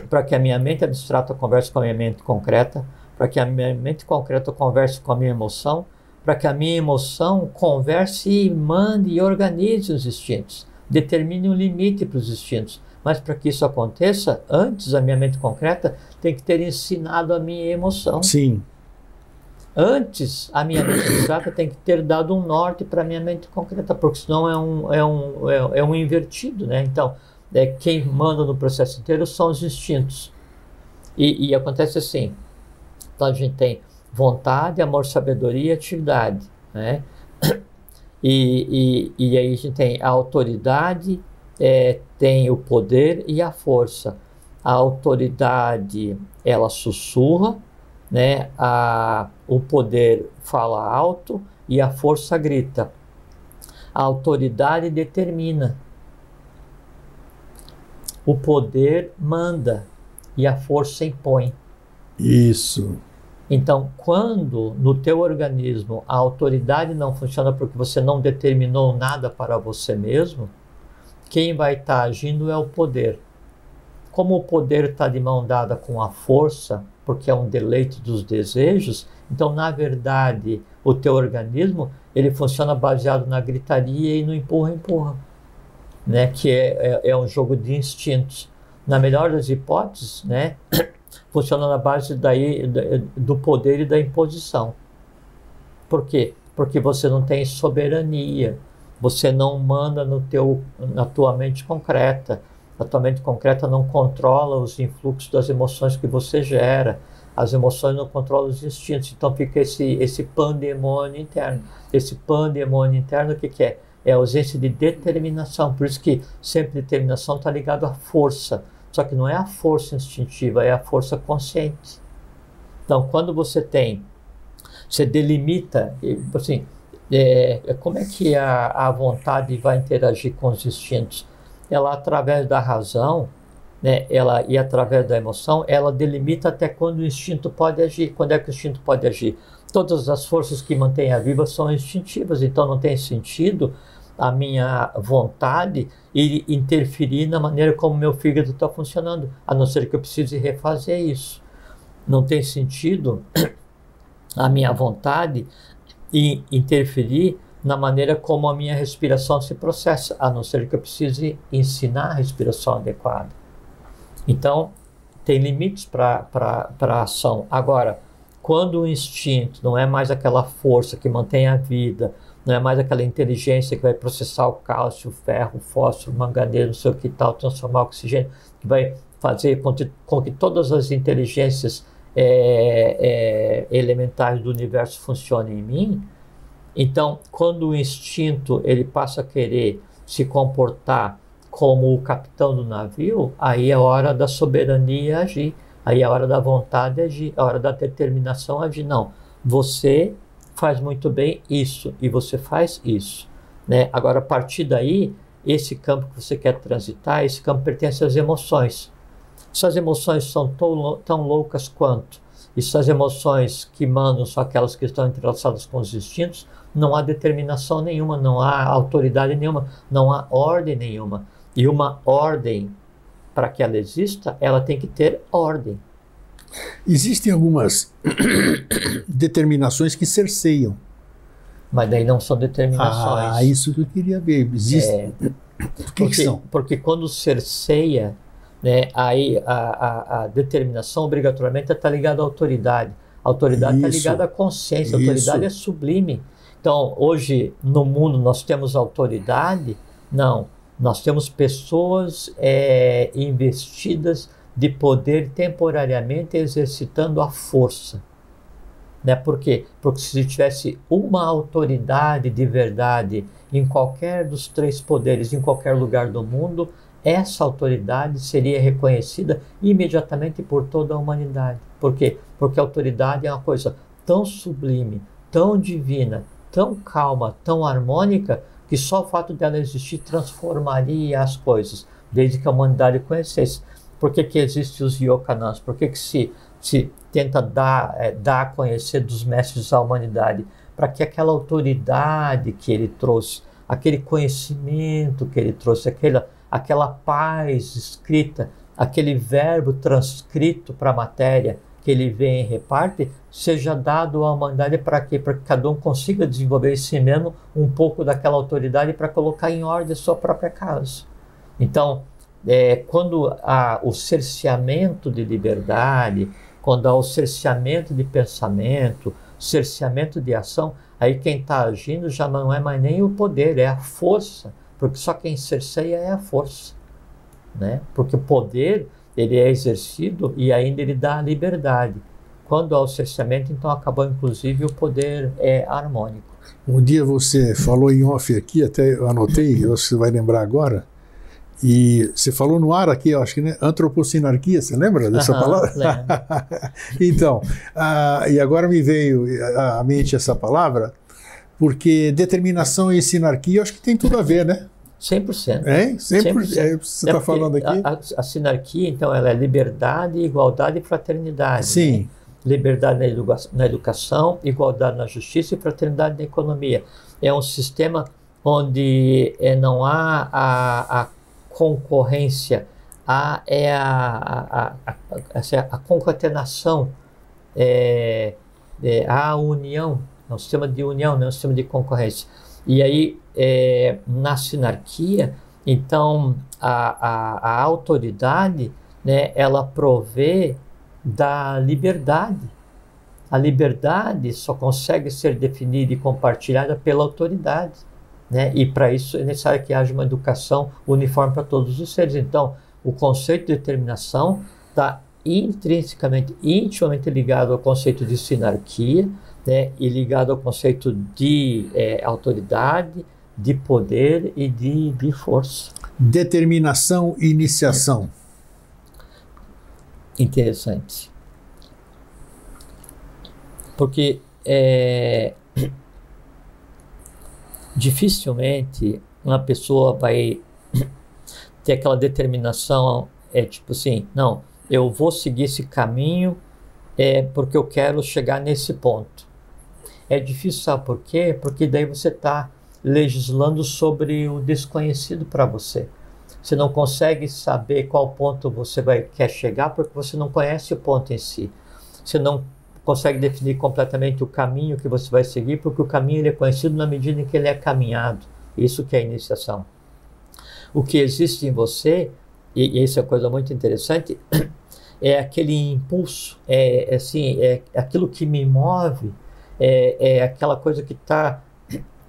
para que a minha mente abstrata converse com a minha mente concreta, para que a minha mente concreta converse com a minha emoção, para que a minha emoção converse e mande e organize os instintos, determine um limite para os instintos. Mas para que isso aconteça, antes a minha mente concreta tem que ter ensinado a minha emoção. Sim. Antes, a minha mente abstrata tem que ter dado um norte para a minha mente concreta, porque senão é um invertido, né? Então, quem manda no processo inteiro são os instintos. E acontece assim, então a gente tem vontade, amor, sabedoria e atividade, né? E aí a gente tem a autoridade, tem o poder e a força. A autoridade, ela sussurra, né? O poder fala alto e a força grita. A autoridade determina. O poder manda e a força impõe. Isso. Então, quando no teu organismo a autoridade não funciona porque você não determinou nada para você mesmo, quem vai estar agindo é o poder. Como o poder está de mão dada com a força, porque é um deleite dos desejos, então, na verdade, o teu organismo ele funciona baseado na gritaria e no empurra-empurra, né? Que é um jogo de instintos. Na melhor das hipóteses, né? Funciona na base do poder e da imposição. Por quê? Porque você não tem soberania, você não manda na tua mente concreta. A tua mente concreta não controla os influxos das emoções que você gera. As emoções não controlam os instintos. Então fica esse pandemônio interno. Esse pandemônio interno, o que é? É a ausência de determinação. Por isso que sempre determinação está ligado à força. Só que não é a força instintiva, é a força consciente. Então, quando você delimita, assim, como é que a vontade vai interagir com os instintos? Ela, através da razão, né, e através da emoção, ela delimita até quando o instinto pode agir. Quando é que o instinto pode agir? Todas as forças que mantêm a viva são instintivas, então não tem sentido a minha vontade e interferir na maneira como meu fígado está funcionando, a não ser que eu precise refazer isso. Não tem sentido a minha vontade e interferir na maneira como a minha respiração se processa, a não ser que eu precise ensinar a respiração adequada. Então, tem limites para a ação. Agora, quando o instinto não é mais aquela força que mantém a vida, não é mais aquela inteligência que vai processar o cálcio, o ferro, o fósforo, o manganês, não sei o que tal, transformar o oxigênio, que vai fazer com que todas as inteligências elementares do universo funcionem em mim. Então, quando o instinto ele passa a querer se comportar como o capitão do navio, aí é hora da soberania agir, aí é a hora da vontade agir, é a hora da determinação agir. Não, você faz muito bem isso e você faz isso, né? Agora, a partir daí, esse campo que você quer transitar, esse campo pertence às emoções. Se as emoções são tão loucas quanto, e se as emoções que mandam são aquelas que estão entrelaçadas com os instintos, não há determinação nenhuma, não há autoridade nenhuma, não há ordem nenhuma. E uma ordem, para que ela exista, ela tem que ter ordem. Existem algumas determinações que cerceiam. Mas daí não são determinações. Ah, isso que eu queria ver. Existe. Por que são? Porque quando cerceia, né, aí a determinação obrigatoriamente está ligada à autoridade. A autoridade está ligada à consciência. A autoridade é sublime. Então, hoje, no mundo, nós temos autoridade? Não. Nós temos pessoas investidas de poder temporariamente exercitando a força. Né? Por quê? Porque se tivesse uma autoridade de verdade em qualquer dos três poderes, em qualquer lugar do mundo, essa autoridade seria reconhecida imediatamente por toda a humanidade. Por quê? Porque a autoridade é uma coisa tão sublime, tão divina, tão calma, tão harmônica, que só o fato dela existir transformaria as coisas, desde que a humanidade conhecesse. Por que existem os yoganãs? Por que se tenta dar a conhecer dos mestres à humanidade? Para que aquela autoridade que ele trouxe, aquele conhecimento que ele trouxe, aquela paz escrita, aquele verbo transcrito para a matéria que ele vem e reparte, seja dado à humanidade para quê? Para que cada um consiga desenvolver em si mesmo um pouco daquela autoridade para colocar em ordem a sua própria casa. Então, quando há o cerceamento de liberdade, quando há o cerceamento de pensamento, cerceamento de ação, aí quem está agindo já não é mais nem o poder, é a força, porque só quem cerceia é a força, né? Porque o poder ele é exercido e ainda ele dá a liberdade. Quando há o cerceamento, então acabou inclusive o poder harmônico. Um dia você falou em off aqui, até eu anotei, você vai lembrar agora, e você falou no ar aqui, eu acho que, né? Antroposinarquia, você lembra dessa palavra? Então, e agora me veio à mente essa palavra, porque determinação e sinarquia, eu acho que tem tudo a ver, né? 100%. 100%. Você está falando aqui? A sinarquia, então, ela é liberdade, igualdade e fraternidade. Sim. Né? Liberdade na educação, igualdade na justiça e fraternidade na economia. É um sistema onde não há a concorrência, há a concatenação, a união, é um sistema de união, não é um sistema de concorrência. E aí, na sinarquia, então, a autoridade, né, ela provê da liberdade. A liberdade só consegue ser definida e compartilhada pela autoridade, né? E para isso é necessário que haja uma educação uniforme para todos os seres. Então, o conceito de determinação está intrinsecamente, intimamente ligado ao conceito de sinarquia, né? E ligado ao conceito de autoridade, de poder e de força. Determinação e iniciação. Interessante. Porque dificilmente uma pessoa vai ter aquela determinação, tipo assim, não, eu vou seguir esse caminho porque eu quero chegar nesse ponto. É difícil, sabe por quê? Porque daí você está legislando sobre o desconhecido para você. Você não consegue saber qual ponto você quer chegar porque você não conhece o ponto em si. Você não consegue definir completamente o caminho que você vai seguir porque o caminho ele é conhecido na medida em que ele é caminhado. Isso que é a iniciação. O que existe em você, e isso é uma coisa muito interessante, é aquele impulso, é aquilo que me move, é aquela coisa que está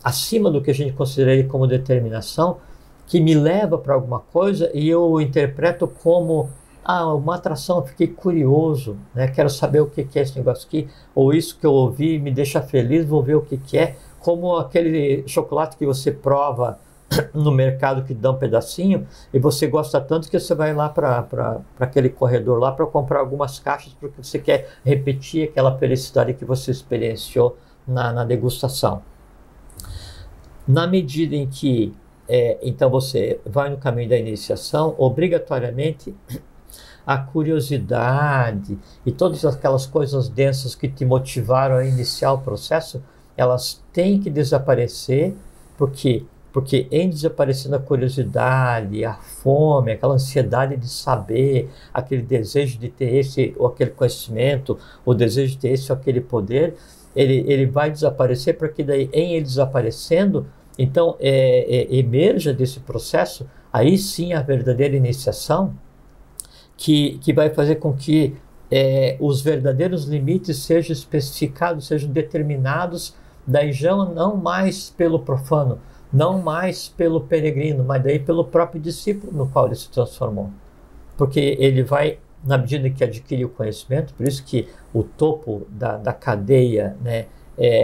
acima do que a gente consideraria como determinação, que me leva para alguma coisa e eu interpreto como uma atração, eu fiquei curioso, né? Quero saber o que é esse negócio aqui, ou isso que eu ouvi me deixa feliz, vou ver o que é, como aquele chocolate que você prova no mercado que dá um pedacinho e você gosta tanto que você vai lá para aquele corredor lá para comprar algumas caixas porque você quer repetir aquela felicidade que você experienciou na degustação. Na medida em que então você vai no caminho da iniciação, obrigatoriamente a curiosidade e todas aquelas coisas densas que te motivaram a iniciar o processo, elas têm que desaparecer, porque em desaparecendo a curiosidade, a fome, aquela ansiedade de saber, aquele desejo de ter esse ou aquele conhecimento, o desejo de ter esse ou aquele poder, ele vai desaparecer, porque daí em ele desaparecendo, então emerja desse processo, aí sim a verdadeira iniciação, que vai fazer com que os verdadeiros limites sejam especificados, sejam determinados, daí já não mais pelo profano, não mais pelo peregrino, mas daí pelo próprio discípulo no qual ele se transformou. Porque ele vai, na medida que adquire o conhecimento, por isso que o topo da cadeia, né,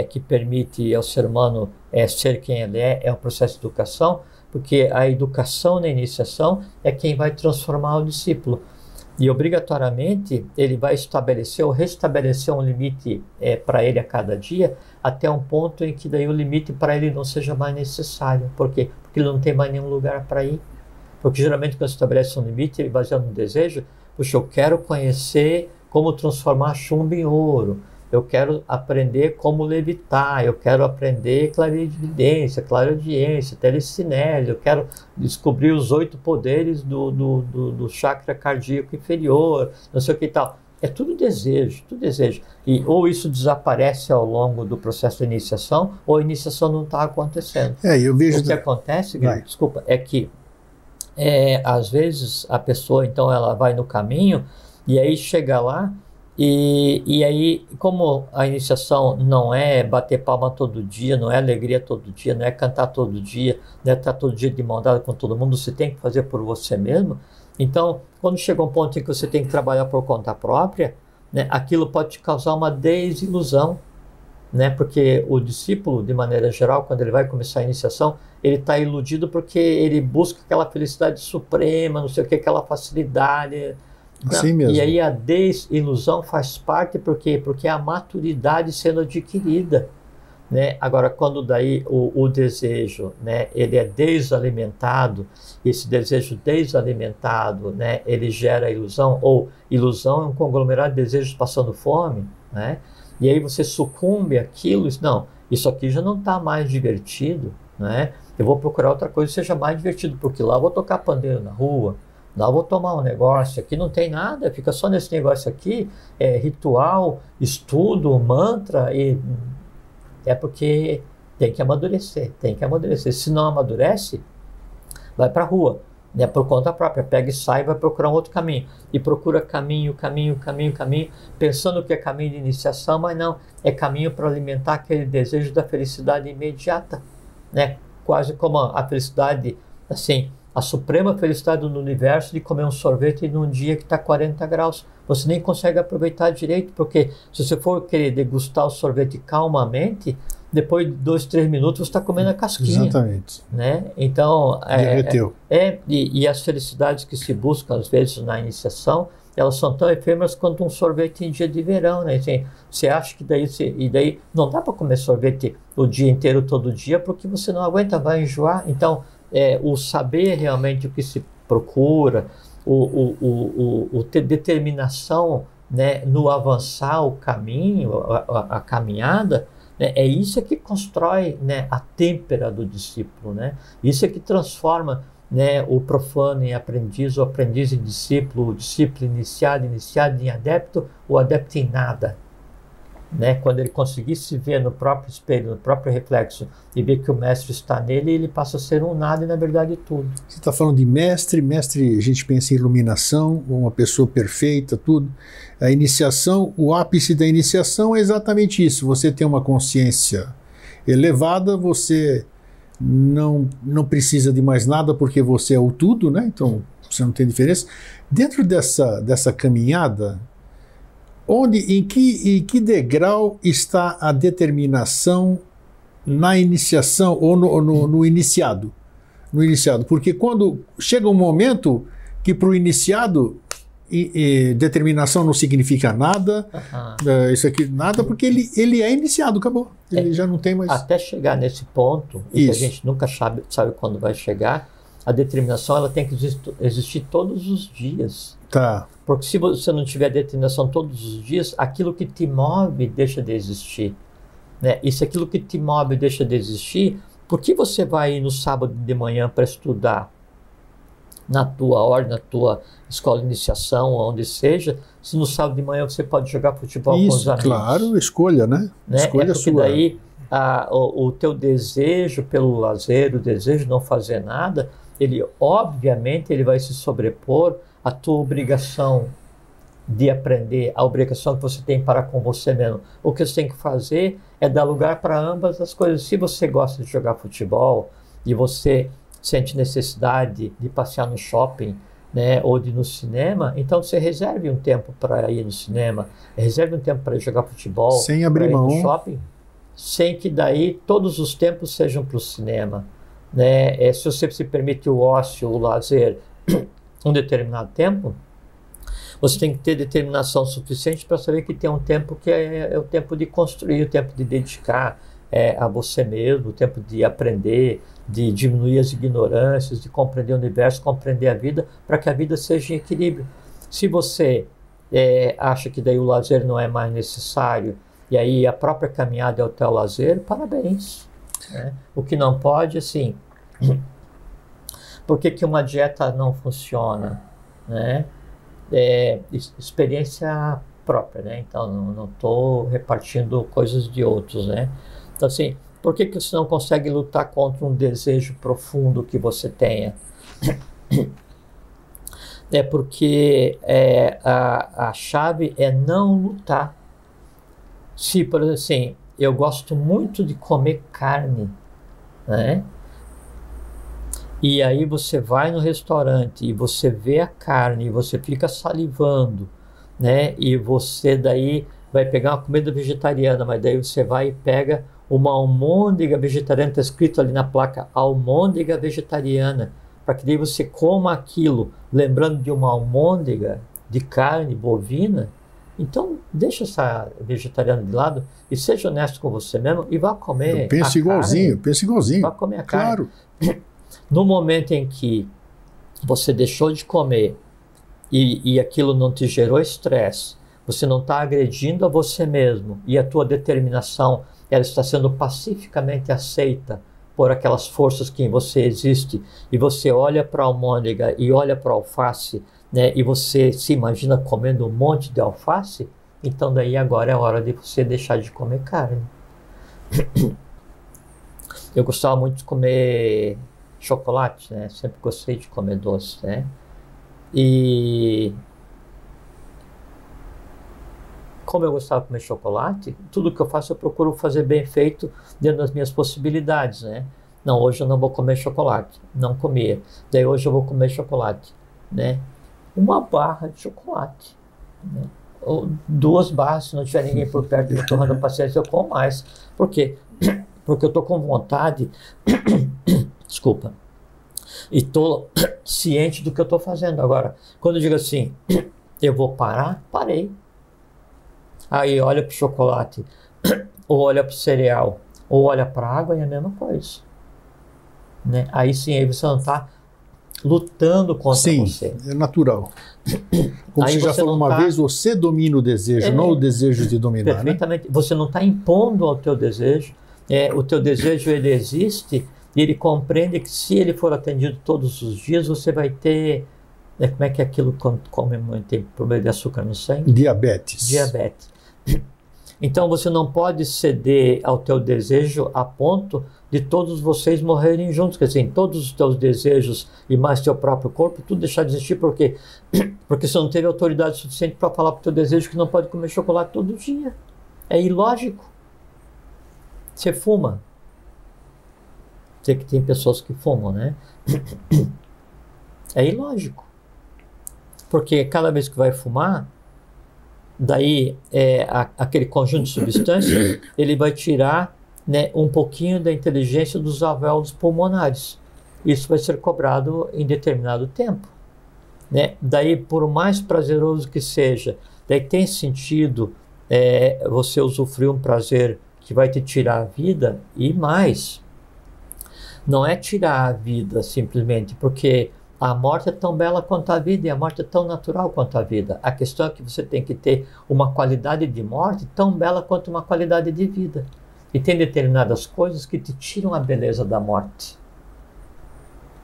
que permite ao ser humano ser quem ele é o processo de educação, porque a educação na iniciação é quem vai transformar o discípulo. E obrigatoriamente ele vai estabelecer ou restabelecer um limite para ele a cada dia, até um ponto em que daí o limite para ele não seja mais necessário. Por quê? Porque ele não tem mais nenhum lugar para ir. Porque geralmente quando se estabelece um limite, ele baseado no desejo, puxa, eu quero conhecer como transformar chumbo em ouro, eu quero aprender como levitar, eu quero aprender clarividência, clareaudiência, telecinese, eu quero descobrir os 8 poderes do chakra cardíaco inferior, não sei o que e tal. É tudo desejo, tudo desejo. E ou isso desaparece ao longo do processo de iniciação, ou a iniciação não está acontecendo. Eu vejo... O que acontece, Guilherme, desculpa, é que às vezes a pessoa, então, ela vai no caminho e aí chega lá e aí, como a iniciação não é bater palma todo dia, não é alegria todo dia, não é cantar todo dia, não é estar todo dia de mão dada com todo mundo, você tem que fazer por você mesmo. Então, quando chega um ponto em que você tem que trabalhar por conta própria, né, aquilo pode te causar uma desilusão, né, porque o discípulo, de maneira geral, quando ele vai começar a iniciação, ele está iludido porque ele busca aquela felicidade suprema, não sei o que, aquela facilidade. Assim mesmo. E aí a desilusão faz parte porque é a maturidade sendo adquirida, né? Agora, quando daí o desejo, né, ele é desalimentado, esse desejo desalimentado, né, ele gera ilusão, ou ilusão é um conglomerado de desejos passando fome, né? E aí você sucumbe àquilo, não, isso aqui já não está mais divertido, né? Eu vou procurar outra coisa que seja mais divertido, porque lá eu vou tocar pandeiro na rua, lá eu vou tomar um negócio, aqui não tem nada, fica só nesse negócio aqui, ritual, estudo, mantra, e é porque tem que amadurecer, Se não amadurece, vai para a rua, né, por conta própria, pega e sai e vai procurar um outro caminho. E procura caminho, pensando que é caminho de iniciação, mas não, é caminho para alimentar aquele desejo da felicidade imediata, né? Quase como a felicidade, assim, a suprema felicidade do universo de comer um sorvete num dia que está 40 graus. Você nem consegue aproveitar direito, porque se você for querer degustar o sorvete calmamente, depois de 2, 3 minutos você está comendo a casquinha. Exatamente. Né? Então, e as felicidades que se buscam, às vezes, na iniciação, elas são tão efêmeras quanto um sorvete em dia de verão, né? Assim, você acha que daí não dá para comer sorvete o dia inteiro, todo dia, porque você não aguenta, vai enjoar. Então, o saber realmente o que se procura, o ter determinação, né, no avançar o caminho, a caminhada, É isso que constrói, né, a têmpera do discípulo, né? Isso é que transforma, né, o profano em aprendiz, o aprendiz em discípulo, o discípulo iniciado em adepto, o adepto em nada. Né? Quando ele conseguir se ver no próprio espelho, no próprio reflexo, e ver que o mestre está nele, ele passa a ser um nada e na verdade tudo. Você está falando de mestre, a gente pensa em iluminação, uma pessoa perfeita, tudo. A iniciação, o ápice da iniciação é exatamente isso. Você tem uma consciência elevada, você não precisa de mais nada porque você é o tudo, né? Então você não tem diferença. Dentro dessa caminhada, em que degrau está a determinação na iniciação ou no iniciado? No iniciado, porque quando chega um momento que para o iniciado determinação não significa nada, isso aqui nada, porque ele é iniciado, acabou. Ele já não tem mais. Até chegar nesse ponto, e que a gente nunca sabe quando vai chegar, a determinação ela tem que existir todos os dias. Tá. Porque se você não tiver determinação todos os dias, aquilo que te move deixa de existir. Né? E se aquilo que te move deixa de existir, por que você vai ir no sábado de manhã para estudar na tua ordem, na tua escola de iniciação, onde seja, se no sábado de manhã você pode jogar futebol com os amigos? Claro, escolha, né? Escolha porque sua. Daí o teu desejo pelo lazer, o desejo de não fazer nada, obviamente ele vai se sobrepor à tua obrigação de aprender, a obrigação que você tem para com você mesmo. O que você tem que fazer é dar lugar para ambas as coisas. Se você gosta de jogar futebol e você sente necessidade de passear no shopping, né, ou de ir no cinema, então você reserve um tempo para ir no cinema, reserve um tempo para ir jogar futebol, sem abrir mão, ir no shopping, sem que daí todos os tempos sejam para o cinema. Né? Se você se permite o ócio, o lazer, um determinado tempo, você tem que ter determinação suficiente para saber que tem um tempo que é o tempo de construir, o tempo de dedicar a você mesmo, o tempo de aprender, de diminuir as ignorâncias, de compreender o universo, compreender a vida, para que a vida seja em equilíbrio. Se você acha que daí o lazer não é mais necessário, e aí a própria caminhada é o teu lazer, parabéns. Né? O que não pode, assim, por que uma dieta não funciona? Né? Experiência própria, né? Então não estou repartindo coisas de outros, né? Então assim, por que você não consegue lutar contra um desejo profundo que você tenha? É porque a chave é não lutar. Se, por exemplo, assim, eu gosto muito de comer carne, né? E aí você vai no restaurante e você vê a carne e você fica salivando, né? E você daí vai pegar uma comida vegetariana, mas daí você vai e pega uma almôndega vegetariana, está escrito ali na placa, almôndega vegetariana, para que daí você coma aquilo, lembrando de uma almôndega de carne bovina. Então, deixa essa vegetariana de lado e seja honesto com você mesmo e vá comer pensa igualzinho. Vá comer a carne. Claro. No momento em que você deixou de comer e aquilo não te gerou estresse, você não está agredindo a você mesmo e a tua determinação ela está sendo pacificamente aceita por aquelas forças que em você existe, e você olha para a almôndega e olha para a alface, né, e você se imagina comendo um monte de alface, então daí agora é a hora de você deixar de comer carne. Eu gostava muito de comer chocolate, né? Sempre gostei de comer doce, né? E como eu gostava de comer chocolate, tudo que eu faço eu procuro fazer bem feito dentro das minhas possibilidades, né? Não, hoje eu não vou comer chocolate, não comia. Daí hoje eu vou comer chocolate, né? Uma barra de chocolate, né? Ou 2 barras, se não tiver ninguém por perto me torrando a paciência, eu como mais. Por quê? Porque eu estou com vontade, desculpa, e estou ciente do que eu estou fazendo. Agora, quando eu digo assim, eu vou parar, parei. Aí olha para o chocolate, ou olha para o cereal, ou olha para a água, e é a mesma coisa. Né? Aí sim, aí você não está lutando contra Sim, você. é natural. Como Aí você já você falou não uma tá- vez, você domina o desejo, não o desejo de dominar, né? Perfeitamente. Você não está impondo ao teu desejo. O teu desejo, ele existe e ele compreende que se ele for atendido todos os dias, você vai ter... como é que é aquilo quando come muito, tem problema de açúcar no sangue? Diabetes. Diabetes. Então você não pode ceder ao teu desejo a ponto de todos vocês morrerem juntos, quer dizer, todos os teus desejos e mais teu próprio corpo, tudo deixar de existir, porque você não teve autoridade suficiente para falar para o teu desejo que não pode comer chocolate todo dia. É ilógico. Você fuma. Sei que tem pessoas que fumam, né? É ilógico. Porque cada vez que vai fumar, daí aquele conjunto de substâncias, ele vai tirar, né, um pouquinho da inteligência dos alvéolos pulmonares. Isso vai ser cobrado em determinado tempo, né? Daí, por mais prazeroso que seja, daí tem sentido você usufruir um prazer que vai te tirar a vida e mais. Não é tirar a vida simplesmente, porque a morte é tão bela quanto a vida e a morte é tão natural quanto a vida. A questão é que você tem que ter uma qualidade de morte tão bela quanto uma qualidade de vida. E tem determinadas coisas que te tiram a beleza da morte,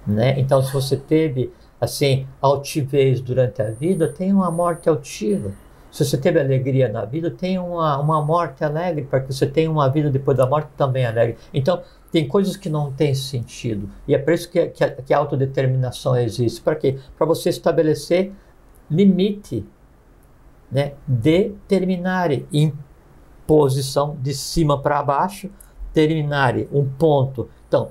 né? Então, se você teve, assim, altivez durante a vida, tem uma morte altiva. Se você teve alegria na vida, tem uma morte alegre, para que você tenha uma vida depois da morte também alegre. Então, tem coisas que não têm sentido. E é por isso que a autodeterminação existe. Para quê? Para você estabelecer limite, né? Determinare em posição de cima para baixo, terminare um ponto. Então,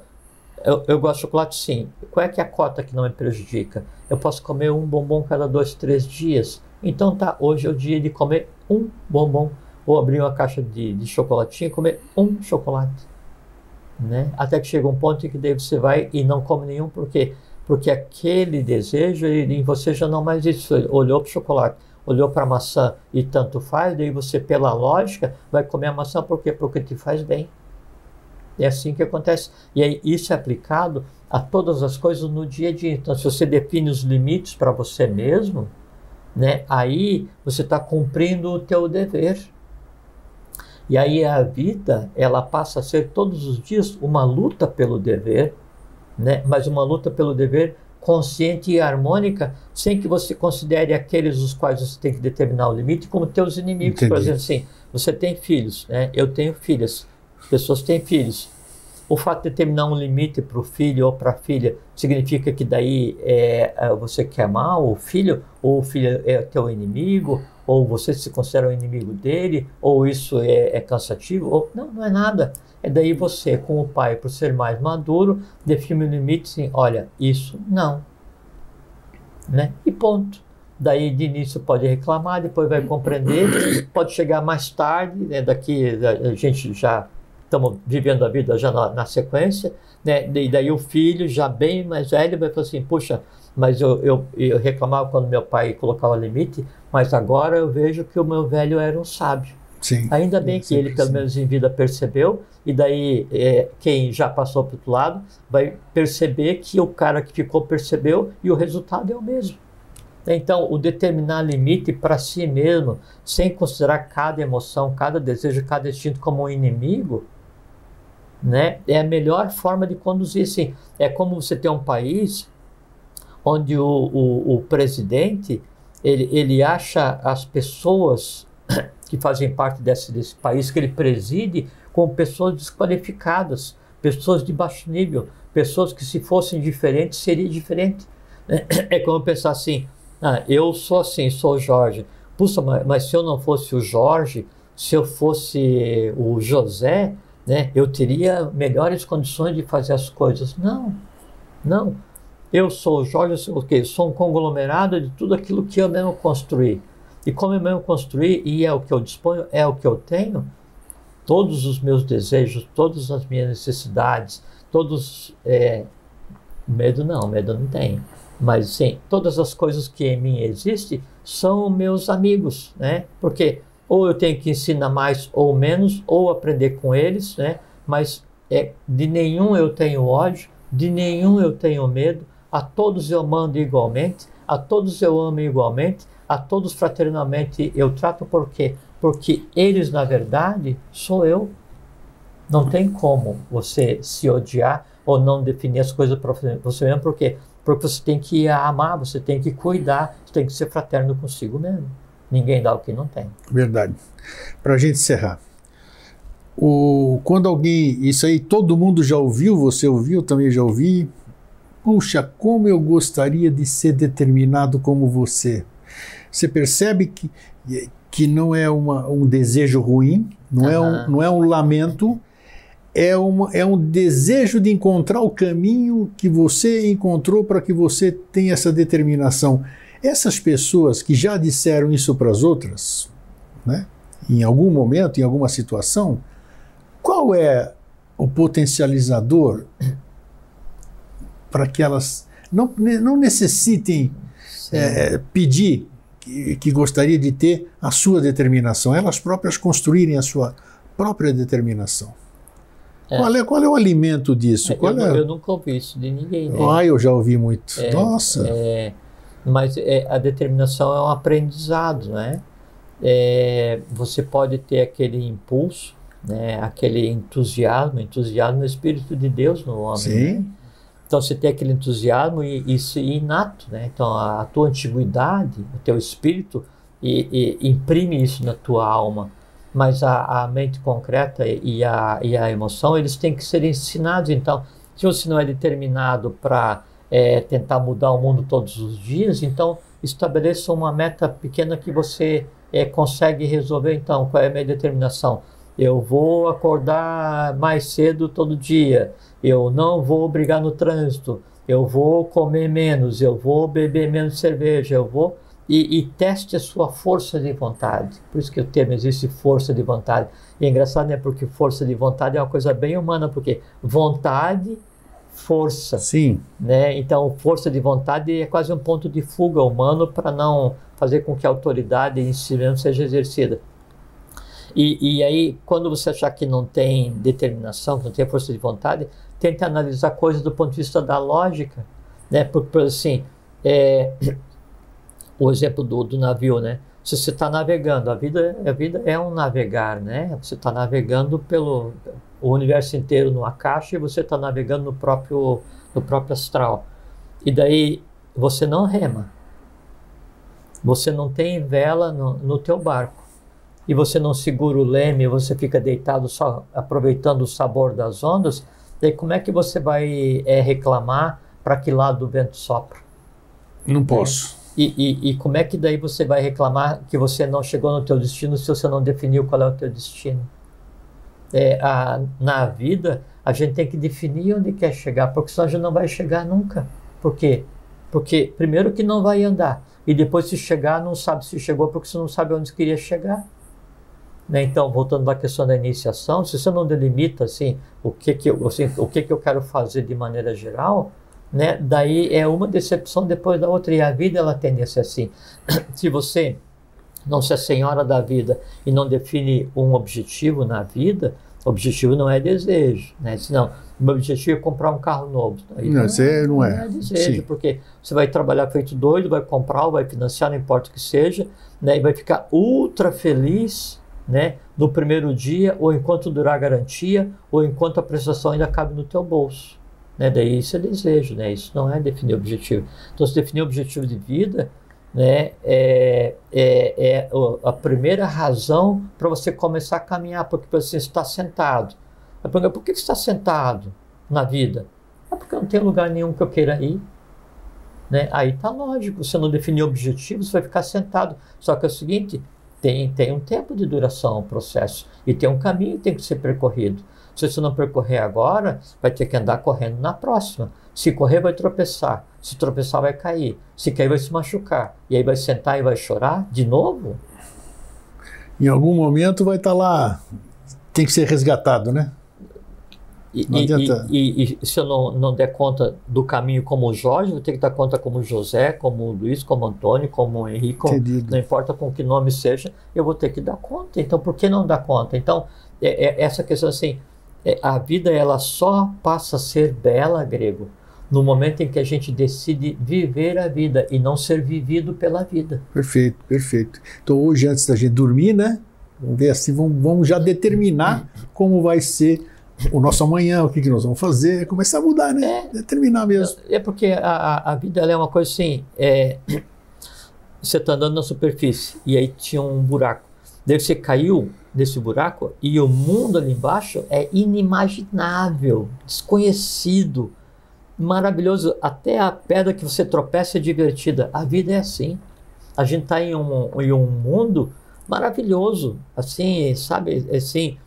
eu gosto de chocolate, sim. Qual é que é a cota que não me prejudica? Eu posso comer um bombom cada 2, 3 dias. Então tá, hoje é o dia de comer um bombom. Ou abrir uma caixa de chocolatinho e comer um chocolate, né? Até que chega um ponto em que daí você vai e não come nenhum. Por quê? Porque aquele desejo em você já não mais existe. Você olhou para o chocolate, olhou para a maçã e tanto faz, daí você, pela lógica, vai comer a maçã. Por quê? Porque te faz bem. É assim que acontece. E aí isso é aplicado a todas as coisas no dia a dia. Então, se você define os limites para você mesmo, né, aí você está cumprindo o teu dever. E aí a vida, ela passa a ser todos os dias uma luta pelo dever, né, mas uma luta pelo dever consciente e harmônica, sem que você considere aqueles os quais você tem que determinar o limite como teus inimigos. Entendi. Por exemplo, assim, você tem filhos, né? Eu tenho filhas, pessoas têm filhos. O fato de determinar um limite para o filho ou para a filha significa que daí você quer mal o filho, ou o filho é teu inimigo, ou você se considera um inimigo dele, ou isso é cansativo, ou não é nada. É daí você, como pai, por ser mais maduro, define o limite assim, olha, isso não, né? E ponto. Daí de início pode reclamar, depois vai compreender, pode chegar mais tarde, né? Daqui a gente já estamos vivendo a vida já na sequência, né? E daí o filho já bem mais velho vai falar assim, puxa, mas eu reclamava quando meu pai colocava limite, mas agora eu vejo que o meu velho era um sábio. Sim. Ainda bem que ele, pelo menos em vida, percebeu, e daí quem já passou para o outro lado vai perceber que o cara que ficou percebeu e o resultado é o mesmo. Então, o determinar limite para si mesmo, sem considerar cada emoção, cada desejo, cada instinto como um inimigo, né, é a melhor forma de conduzir. Assim, é como você tem um país onde o presidente ele acha as pessoas que fazem parte desse país que ele preside como pessoas desqualificadas, pessoas de baixo nível, pessoas que se fossem diferentes seria diferente. É como pensar assim, eu sou assim, sou o Jorge. Puxa, mas se eu não fosse o Jorge, se eu fosse o José, né, eu teria melhores condições de fazer as coisas. Não, não. Eu sou o Jorge, eu sou o quê? Eu sou um conglomerado de tudo aquilo que eu mesmo construí. E como eu mesmo construí, e é o que eu disponho, é o que eu tenho, todos os meus desejos, todas as minhas necessidades, todos... medo não tenho. Mas sim, todas as coisas que em mim existem são meus amigos, né? Porque ou eu tenho que ensinar mais ou menos, ou aprender com eles, né? Mas de nenhum eu tenho ódio, de nenhum eu tenho medo, a todos eu mando igualmente, a todos eu amo igualmente, a todos fraternalmente eu trato. Por quê? Porque eles, na verdade, sou eu. Não tem como você se odiar ou não definir as coisas para você mesmo. Por quê? Porque você tem que amar, você tem que cuidar, você tem que ser fraterno consigo mesmo. Ninguém dá o que não tem. Verdade. Para a gente encerrar. Quando alguém... Isso aí todo mundo já ouviu, você ouviu, também já ouvi. Puxa, como eu gostaria de ser determinado como você. Você percebe que não é um desejo ruim, não é um lamento, é um desejo de encontrar o caminho que você encontrou para que você tenha essa determinação. Essas pessoas que já disseram isso para as outras, né, em algum momento, em alguma situação, qual é o potencializador para que elas não necessitem pedir que gostaria de ter a sua determinação, elas próprias construírem a sua própria determinação? Qual é o alimento disso? Eu nunca ouvi isso de ninguém. Né? Eu já ouvi muito. Nossa! Mas a determinação é um aprendizado, né? Você pode ter aquele impulso, né? Aquele entusiasmo é o Espírito de Deus no homem. Sim. Né? Então você tem aquele entusiasmo e isso é inato, né? Então a tua antiguidade, o teu espírito imprime isso na tua alma. Mas a mente concreta e a emoção, eles têm que ser ensinados. Então, se você não é determinado para tentar mudar o mundo todos os dias, então estabeleça uma meta pequena que você consegue resolver. Então, qual é a minha determinação? Eu vou acordar mais cedo todo dia, eu não vou brigar no trânsito, eu vou comer menos, eu vou beber menos cerveja, eu vou... E teste a sua força de vontade. Por isso que o termo existe, força de vontade. E é engraçado, né? Porque força de vontade é uma coisa bem humana, porque vontade, força. Sim. Né? Então, força de vontade é quase um ponto de fuga humano para não fazer com que a autoridade em si mesmo seja exercida. E aí, quando você achar que não tem determinação, que não tem força de vontade, tente analisar coisas do ponto de vista da lógica. Né? Porque assim... O exemplo do navio, né? Se você está navegando, a vida é um navegar, né? Você está navegando pelo o universo inteiro numa caixa e você está navegando no próprio astral. E daí você não rema. Você não tem vela no teu barco. E você não segura o leme, você fica deitado só aproveitando o sabor das ondas. Daí como é que você vai reclamar para que lado o vento sopra? Não posso. E como é que daí você vai reclamar que você não chegou no teu destino se você não definiu qual é o teu destino? Na vida, a gente tem que definir onde quer chegar, porque senão a gente não vai chegar nunca. Por quê? Porque primeiro que não vai andar, e depois se chegar, não sabe se chegou porque você não sabe onde queria chegar. Né? Então, voltando à questão da iniciação, se você não delimita assim, o que eu quero fazer de maneira geral... Né? Daí é uma decepção depois da outra, e a vida ela tende a ser assim. Se você não se é senhora da vida e não define um objetivo na vida, o objetivo não é desejo, né? Senão, o meu objetivo é comprar um carro novo. Aí não é desejo. Sim. Porque você vai trabalhar feito doido, vai comprar, vai financiar, não importa o que seja, né? E vai ficar ultra feliz, né? No primeiro dia, ou enquanto durar a garantia, ou enquanto a prestação ainda cabe no teu bolso. Né? Daí isso é desejo, né? Isso não é definir objetivo. Então, se definir objetivo de vida, né, é a primeira razão para você começar a caminhar, porque você está sentado. Por que você está sentado na vida? Porque não tem lugar nenhum que eu queira ir. Né? Aí está lógico, você não definir objetivo, você vai ficar sentado. Só que é o seguinte, tem um tempo de duração o processo, e tem um caminho que tem que ser percorrido. Se você não percorrer agora, vai ter que andar correndo na próxima. Se correr, vai tropeçar. Se tropeçar, vai cair. Se cair, vai se machucar. E aí vai sentar e vai chorar de novo? Em algum momento vai estar lá, tem que ser resgatado, né? E se eu não der conta do caminho como o Jorge, vou ter que dar conta como o José, como o Luiz, como o Antônio, como o Henrique, não importa com que nome seja, eu vou ter que dar conta. Então, por que não dar conta? Então, essa questão assim, a vida ela só passa a ser bela, grego, no momento em que a gente decide viver a vida e não ser vivido pela vida. Perfeito, perfeito. Então hoje, antes da gente dormir, né? Vamos ver assim, vamos já determinar como vai ser o nosso amanhã, o que nós vamos fazer, começar a mudar, né? Determinar mesmo. É porque a vida ela é uma coisa assim, você está andando na superfície e aí tinha um buraco. Daí você caiu nesse buraco e o mundo ali embaixo é inimaginável, desconhecido, maravilhoso. Até a pedra que você tropeça é divertida. A vida é assim. A gente está em um mundo maravilhoso, assim, sabe, assim,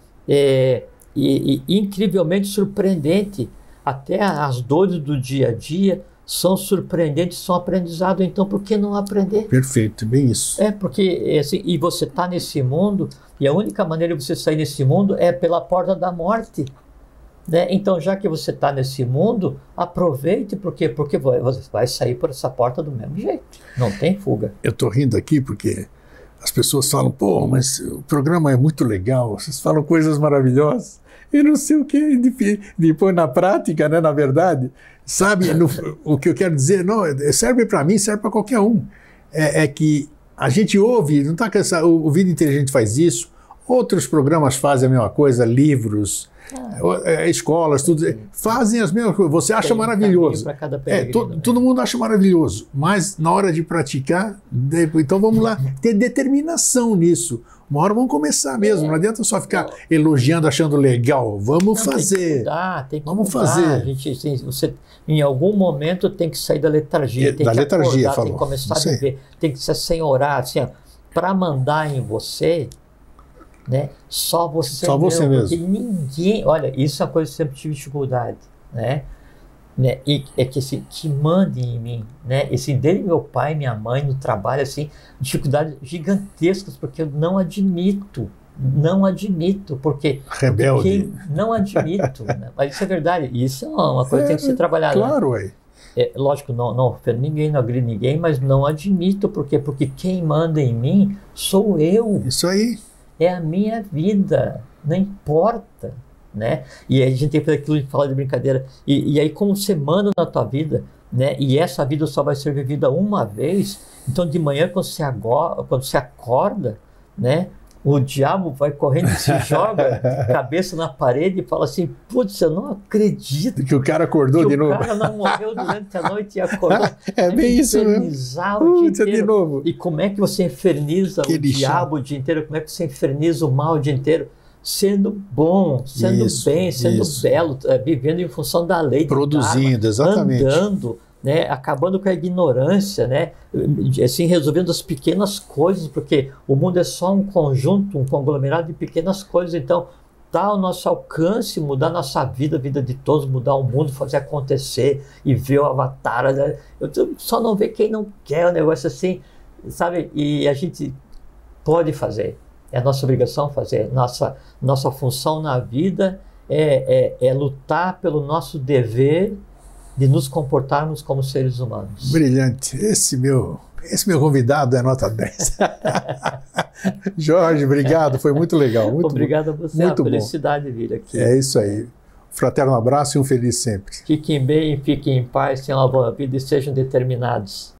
e incrivelmente surpreendente. Até as dores do dia a dia são surpreendentes, são aprendizado. Então, por que não aprender? Perfeito, bem isso. Porque assim, e você está nesse mundo, e a única maneira de você sair desse mundo é pela porta da morte. Né? Então, já que você está nesse mundo, aproveite, porque você vai sair por essa porta do mesmo jeito. Não tem fuga. Eu estou rindo aqui porque as pessoas falam, pô, mas o programa é muito legal, vocês falam coisas maravilhosas. Eu não sei o que depois na prática, né, na verdade. Sabe, o que eu quero dizer, não, serve para mim, serve para qualquer um. É que a gente ouve, não está cansado, o Vida Inteligente faz isso, outros programas fazem a mesma coisa, livros, escolas, tudo, fazem as mesmas coisas. Você acha maravilhoso. Todo mundo acha maravilhoso, mas na hora de praticar, então vamos lá, ter determinação nisso. Uma hora vamos começar mesmo, não adianta só ficar elogiando, achando legal. Vamos fazer. Tem que mudar. Fazer. A gente, assim, você, em algum momento, tem que sair da letargia. Tem que acordar, tem que começar a viver. Tem que se assenhorar, assim, para mandar em você, né? Só você mesmo. Porque ninguém... Olha, isso é uma coisa que eu sempre tive dificuldade, né? E é que assim, que mande em mim, né? Esse dele, meu pai, minha mãe no trabalho, assim, dificuldades gigantescas, porque eu não admito, porque rebelde, não admito, né? Mas isso é verdade, isso é uma coisa que tem que ser trabalhada. Claro, né? Lógico, não ofendo ninguém, não agrido ninguém, mas não admito, porque quem manda em mim sou eu. Isso aí. É a minha vida, não importa. Né? E a gente tem que fazer aquilo de falar de brincadeira. E aí, como você manda na tua vida, né? E essa vida só vai ser vivida uma vez, então de manhã, quando você acorda, né? O diabo vai correndo e se joga cabeça na parede e fala assim: putz, eu não acredito que o cara acordou de novo. O cara não morreu durante a noite e acordou. É bem isso mesmo. O dia inteiro. De novo. E como é que você inferniza o diabo o dia inteiro? Como é que você inferniza o mal o dia inteiro? Sendo bom, sendo bem, sendo belo, vivendo em função da lei, produzindo, karma, exatamente, andando, né, acabando com a ignorância, né, assim, resolvendo as pequenas coisas, porque o mundo é só um conjunto, um conglomerado de pequenas coisas. Então está ao nosso alcance mudar nossa vida, a vida de todos, mudar o mundo, fazer acontecer e ver o avatar, né? Eu só não vê quem não quer o negócio assim, sabe? E a gente pode fazer. É a nossa obrigação fazer. Nossa função na vida é lutar pelo nosso dever de nos comportarmos como seres humanos. Brilhante. Esse meu convidado é nota 10. Jorge, obrigado. Foi muito legal. Obrigado a você. Muito a felicidade de vir aqui. É isso aí. Fraterno abraço e um feliz sempre. Fiquem bem, fiquem em paz, tenham uma boa vida e sejam determinados.